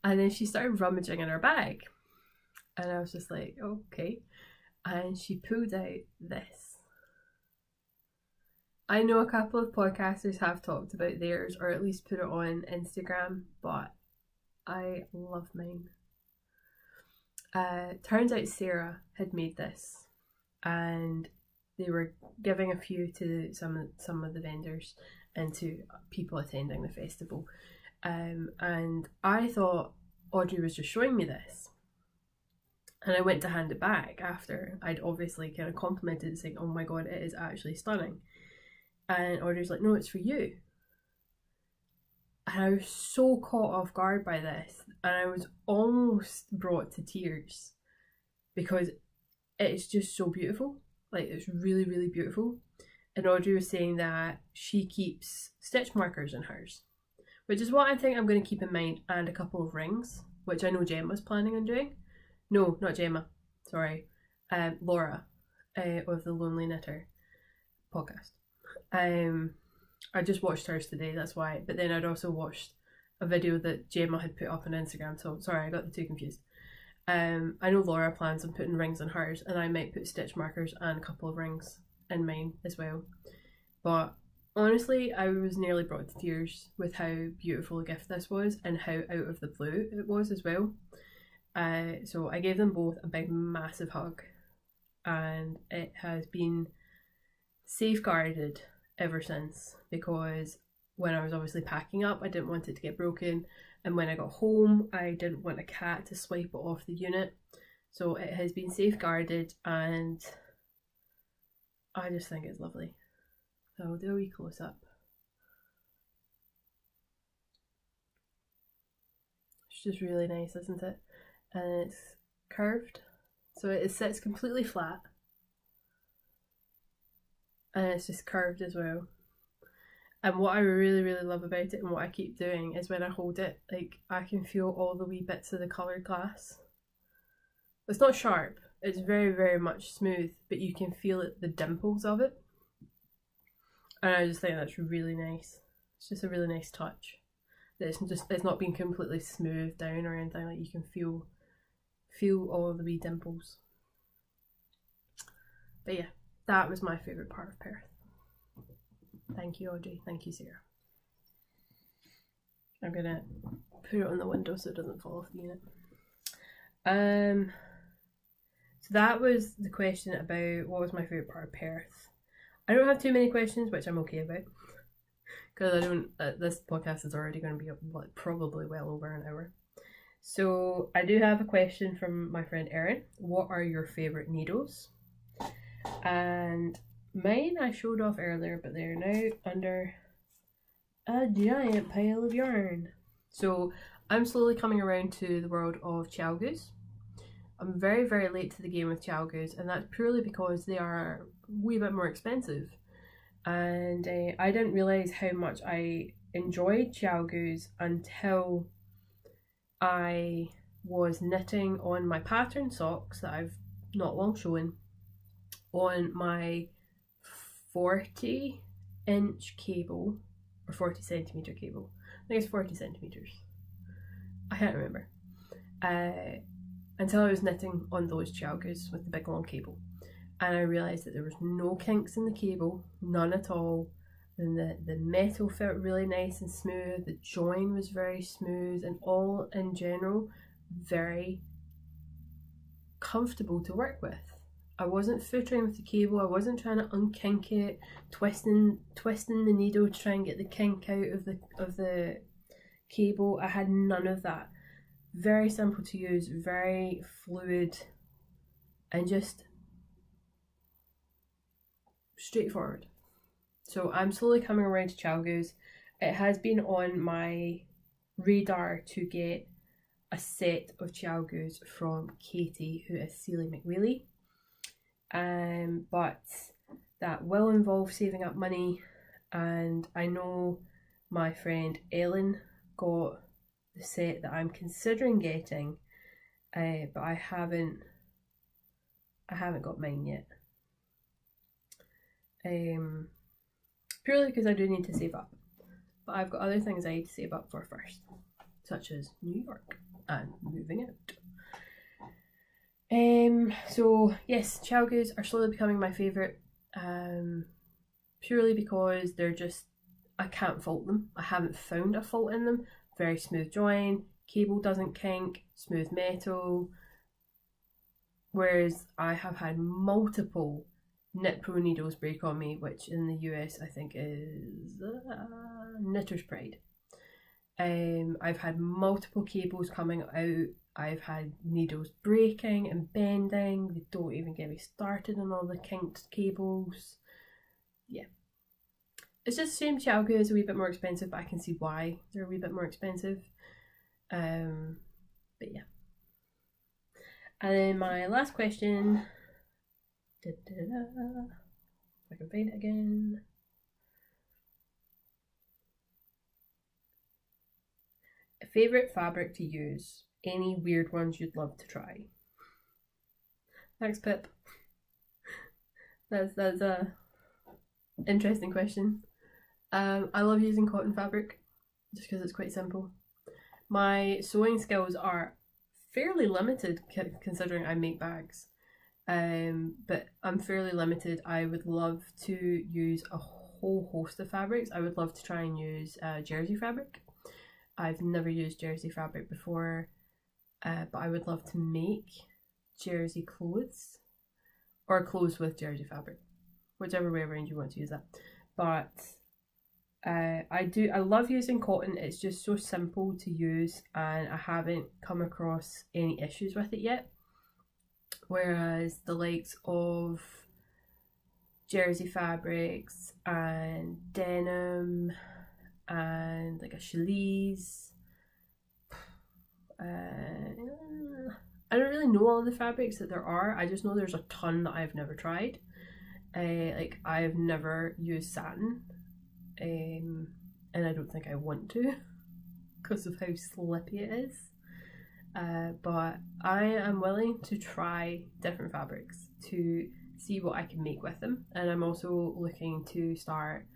And then she started rummaging in her bag, and I was just like, okay. And she pulled out this. I know a couple of podcasters have talked about theirs, or at least put it on Instagram, but I love mine. Turns out Sarah had made this, and they were giving a few to some of the vendors and to people attending the festival. And I thought Audrey was just showing me this. And I went to hand it back after I'd obviously kind of complimented it, saying, oh my god, it is actually stunning. And Audrey's like, no, it's for you. And I was so caught off guard by this, and I was almost brought to tears because it's just so beautiful. Like, it's really, really beautiful. And Audrey was saying that she keeps stitch markers in hers, which is what I think I'm going to keep in mind, and a couple of rings, which I know Gemma's planning on doing. No, not Gemma, sorry, Laura of the Lonely Knitter podcast. I just watched hers today, that's why, but then I'd also watched a video that Gemma had put up on Instagram, so sorry, I got the two confused. I know Laura plans on putting rings in hers, and I might put stitch markers and a couple of rings in mine as well. But honestly, I was nearly brought to tears with how beautiful a gift this was and how out of the blue it was as well. So I gave them both a big massive hug, and it has been safeguarded ever since, because when I was obviously packing up, I didn't want it to get broken, and when I got home I didn't want a cat to swipe it off the unit, so it has been safeguarded, and I just think it's lovely. So I'll do a wee close up. It's just really nice, isn't it? And it's curved, so it sits completely flat, and it's just curved as well. And what I really, really love about it, and what I keep doing, is when I hold it, like, I can feel all the wee bits of the coloured glass. It's not sharp, it's very, very much smooth, but you can feel it, the dimples of it. And I just think that's really nice. It's just a really nice touch. That it's not being completely smoothed down or anything, like, you can feel all the wee dimples. But yeah, that was my favourite part of Perth. Thank you, Audrey. Thank you, Sarah. I'm gonna put it on the window so it doesn't fall off the unit. So that was the question about what was my favourite part of Perth. I don't have too many questions, which I'm okay about, because I don't. This podcast is already going to be probably well over an hour. So I do have a question from my friend Erin. What are your favourite needles? And mine I showed off earlier, but they're now under a giant pile of yarn. So I'm slowly coming around to the world of Chalgoos. I'm very, very late to the game with Chalgoos, and that's purely because they are a wee bit more expensive. And I didn't realise how much I enjoyed Chalgoos until I was knitting on my pattern socks that I've not long shown on my 40-inch cable, or 40-centimetre cable. I think it's 40 centimetres. I can't remember. Until I was knitting on those Chalgoos with the big long cable. And I realised that there was no kinks in the cable, none at all. And the metal felt really nice and smooth, the join was very smooth, and all in general very comfortable to work with. I wasn't footering with the cable, I wasn't trying to unkink it, twisting the needle to try and get the kink out of the cable. I had none of that. Very simple to use, very fluid, and just straightforward. So I'm slowly coming around to Chalgoos. It has been on my radar to get a set of Chalgoos from Katie, who is Celie McWheely. But that will involve saving up money, and I know my friend Ellen got the set that I'm considering getting, but I haven't got mine yet. Purely because I do need to save up, but I've got other things I need to save up for first, such as New York and moving out. So yes, Chalgoos are slowly becoming my favourite, purely because they're just, I can't fault them. I haven't found a fault in them. Very smooth join, cable doesn't kink, smooth metal, whereas I have had multiple Knit Pro needles break on me, which in the US I think is Knitter's Pride. I've had multiple cables coming out. I've had needles breaking and bending. They don't even get me started on all the kinked cables. Yeah. It's just a shame Chalgo is a wee bit more expensive, but I can see why they're a wee bit more expensive. But yeah. And then my last question. If I can find it again. A favourite fabric to use? Any weird ones you'd love to try? Thanks, Pip. That's a interesting question. I love using cotton fabric just because it's quite simple. My sewing skills are fairly limited considering I make bags, but I'm fairly limited. I would love to use a whole host of fabrics. I would love to try and use jersey fabric. I've never used jersey fabric before, but I would love to make jersey clothes or clothes with jersey fabric, whichever way around you want to use that. But I love using cotton. It's just so simple to use and I haven't come across any issues with it yet. Whereas the likes of jersey fabrics and denim and like a challis, I don't really know all the fabrics that there are. I just know there's a ton that I've never tried. Like I've never used satin, and I don't think I want to because of how slippy it is. But I am willing to try different fabrics to see what I can make with them, and I'm also looking to start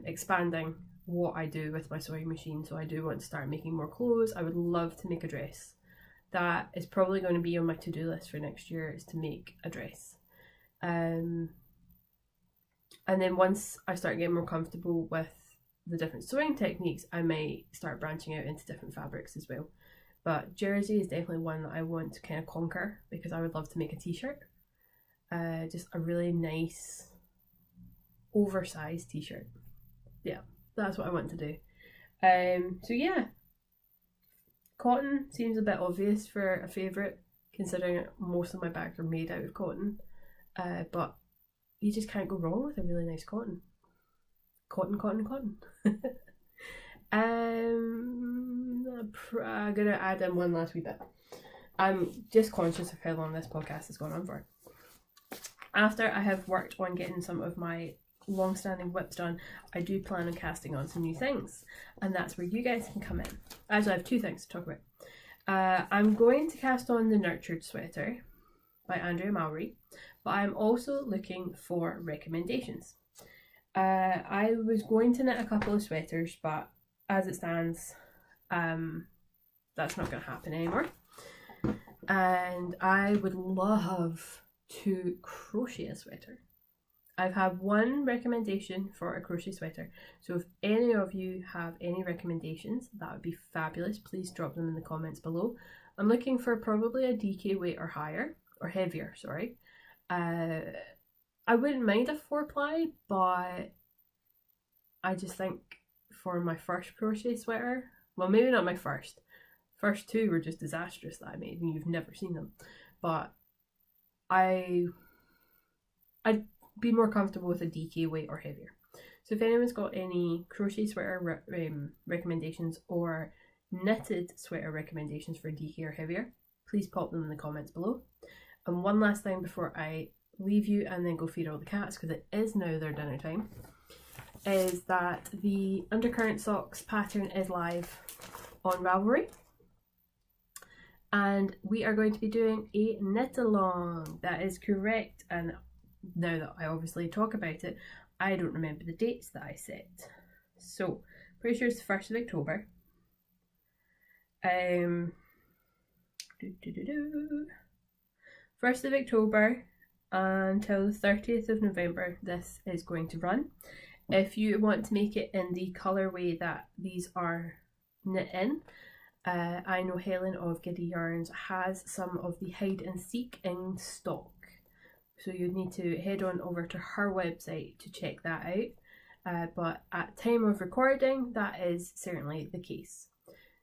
expanding what I do with my sewing machine. So I do want to start making more clothes. I would love to make a dress. That is probably going to be on my to-do list for next year, is to make a dress. And then once I start getting more comfortable with the different sewing techniques, I might start branching out into different fabrics as well. But jersey is definitely one that I want to kind of conquer because I would love to make a t-shirt. Just a really nice oversized t-shirt. Yeah, that's what I want to do. So yeah, cotton seems a bit obvious for a favourite considering most of my bags are made out of cotton. But you just can't go wrong with a really nice cotton. Cotton, cotton, cotton. I'm gonna add in one last wee bit. I'm just conscious of how long this podcast has gone on for. After I have worked on getting some of my long-standing whips done, I do plan on casting on some new things, and that's where you guys can come in. Actually, I have two things to talk about. I'm going to cast on the Nurtured Sweater by Andrea Mowry, but I'm also looking for recommendations. I was going to knit a couple of sweaters, but as it stands, that's not going to happen anymore. And I would love to crochet a sweater. I've had one recommendation for a crochet sweater, so if any of you have any recommendations, that would be fabulous. Please drop them in the comments below. I'm looking for probably a DK weight or higher, or heavier, sorry. I wouldn't mind a 4-ply, but I just think for my first crochet sweater, well, maybe not my first two were just disastrous that I made and you've never seen them, but I'd be more comfortable with a DK weight or heavier. So if anyone's got any crochet sweater recommendations or knitted sweater recommendations for DK or heavier, please pop them in the comments below. And one last thing before I leave you and then go feed all the cats, because it is now their dinner time. is that the Undercurrent Socks pattern is live on Ravelry. And we are going to be doing a knit along. That is correct. And now that I obviously talk about it, I don't remember the dates that I set. So, pretty sure it's the 1st of October. 1st of October until the 30th of November this is going to run. If you want to make it in the colourway that these are knit in, I know Helen of Giddy Yarns has some of the hide and seek in stock. So you need to head on over to her website to check that out. But at time of recording, that is certainly the case.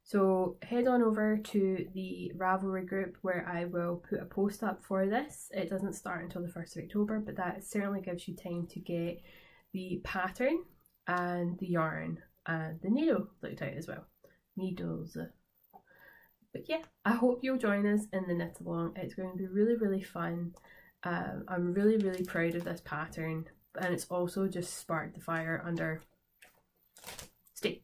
So head on over to the Ravelry group where I will put a post up for this. It doesn't start until the 1st of October, but that certainly gives you time to get the pattern and the yarn and the needle looked out as well. Needles. But yeah, I hope you'll join us in the knit along. It's going to be really, really fun. I'm really, really proud of this pattern, and it's also just sparked the fire under... Stay.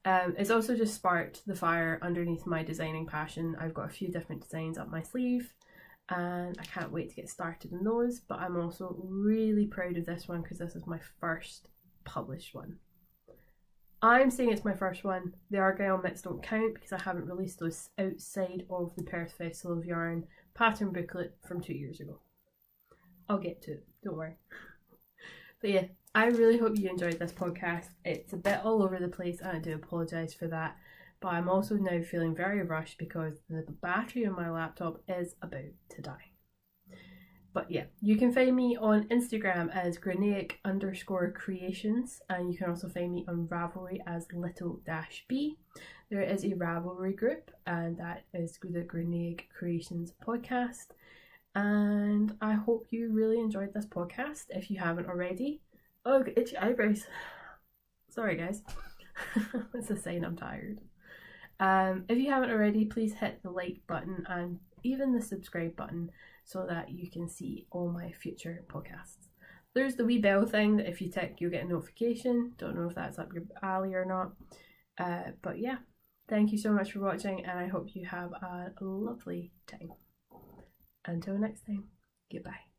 It's also just sparked the fire underneath my designing passion. I've got a few different designs up my sleeve and I can't wait to get started on those, but I'm also really proud of this one because this is my first published one. I'm saying it's my first one. The Argyle mitts don't count because I haven't released those outside of the Perth Festival of Yarn pattern booklet from 2 years ago. I'll get to it, don't worry. But yeah, I really hope you enjoyed this podcast. It's a bit all over the place and I do apologise for that. But I'm also now feeling very rushed because the battery on my laptop is about to die. But yeah, you can find me on Instagram as Grianaig_Crations, and you can also find me on Ravelry as little-b. There is a Ravelry group, and that is the Grianaig Creations podcast. And I hope you really enjoyed this podcast. If you haven't already, oh, itchy eyebrows. Sorry guys, it's a sign I'm tired. If you haven't already, please hit the like button and even the subscribe button so that you can see all my future podcasts. There's the wee bell thing that if you tick you'll get a notification. Don't know if that's up your alley or not. But yeah, thank you so much for watching and I hope you have a lovely time. Until next time, goodbye.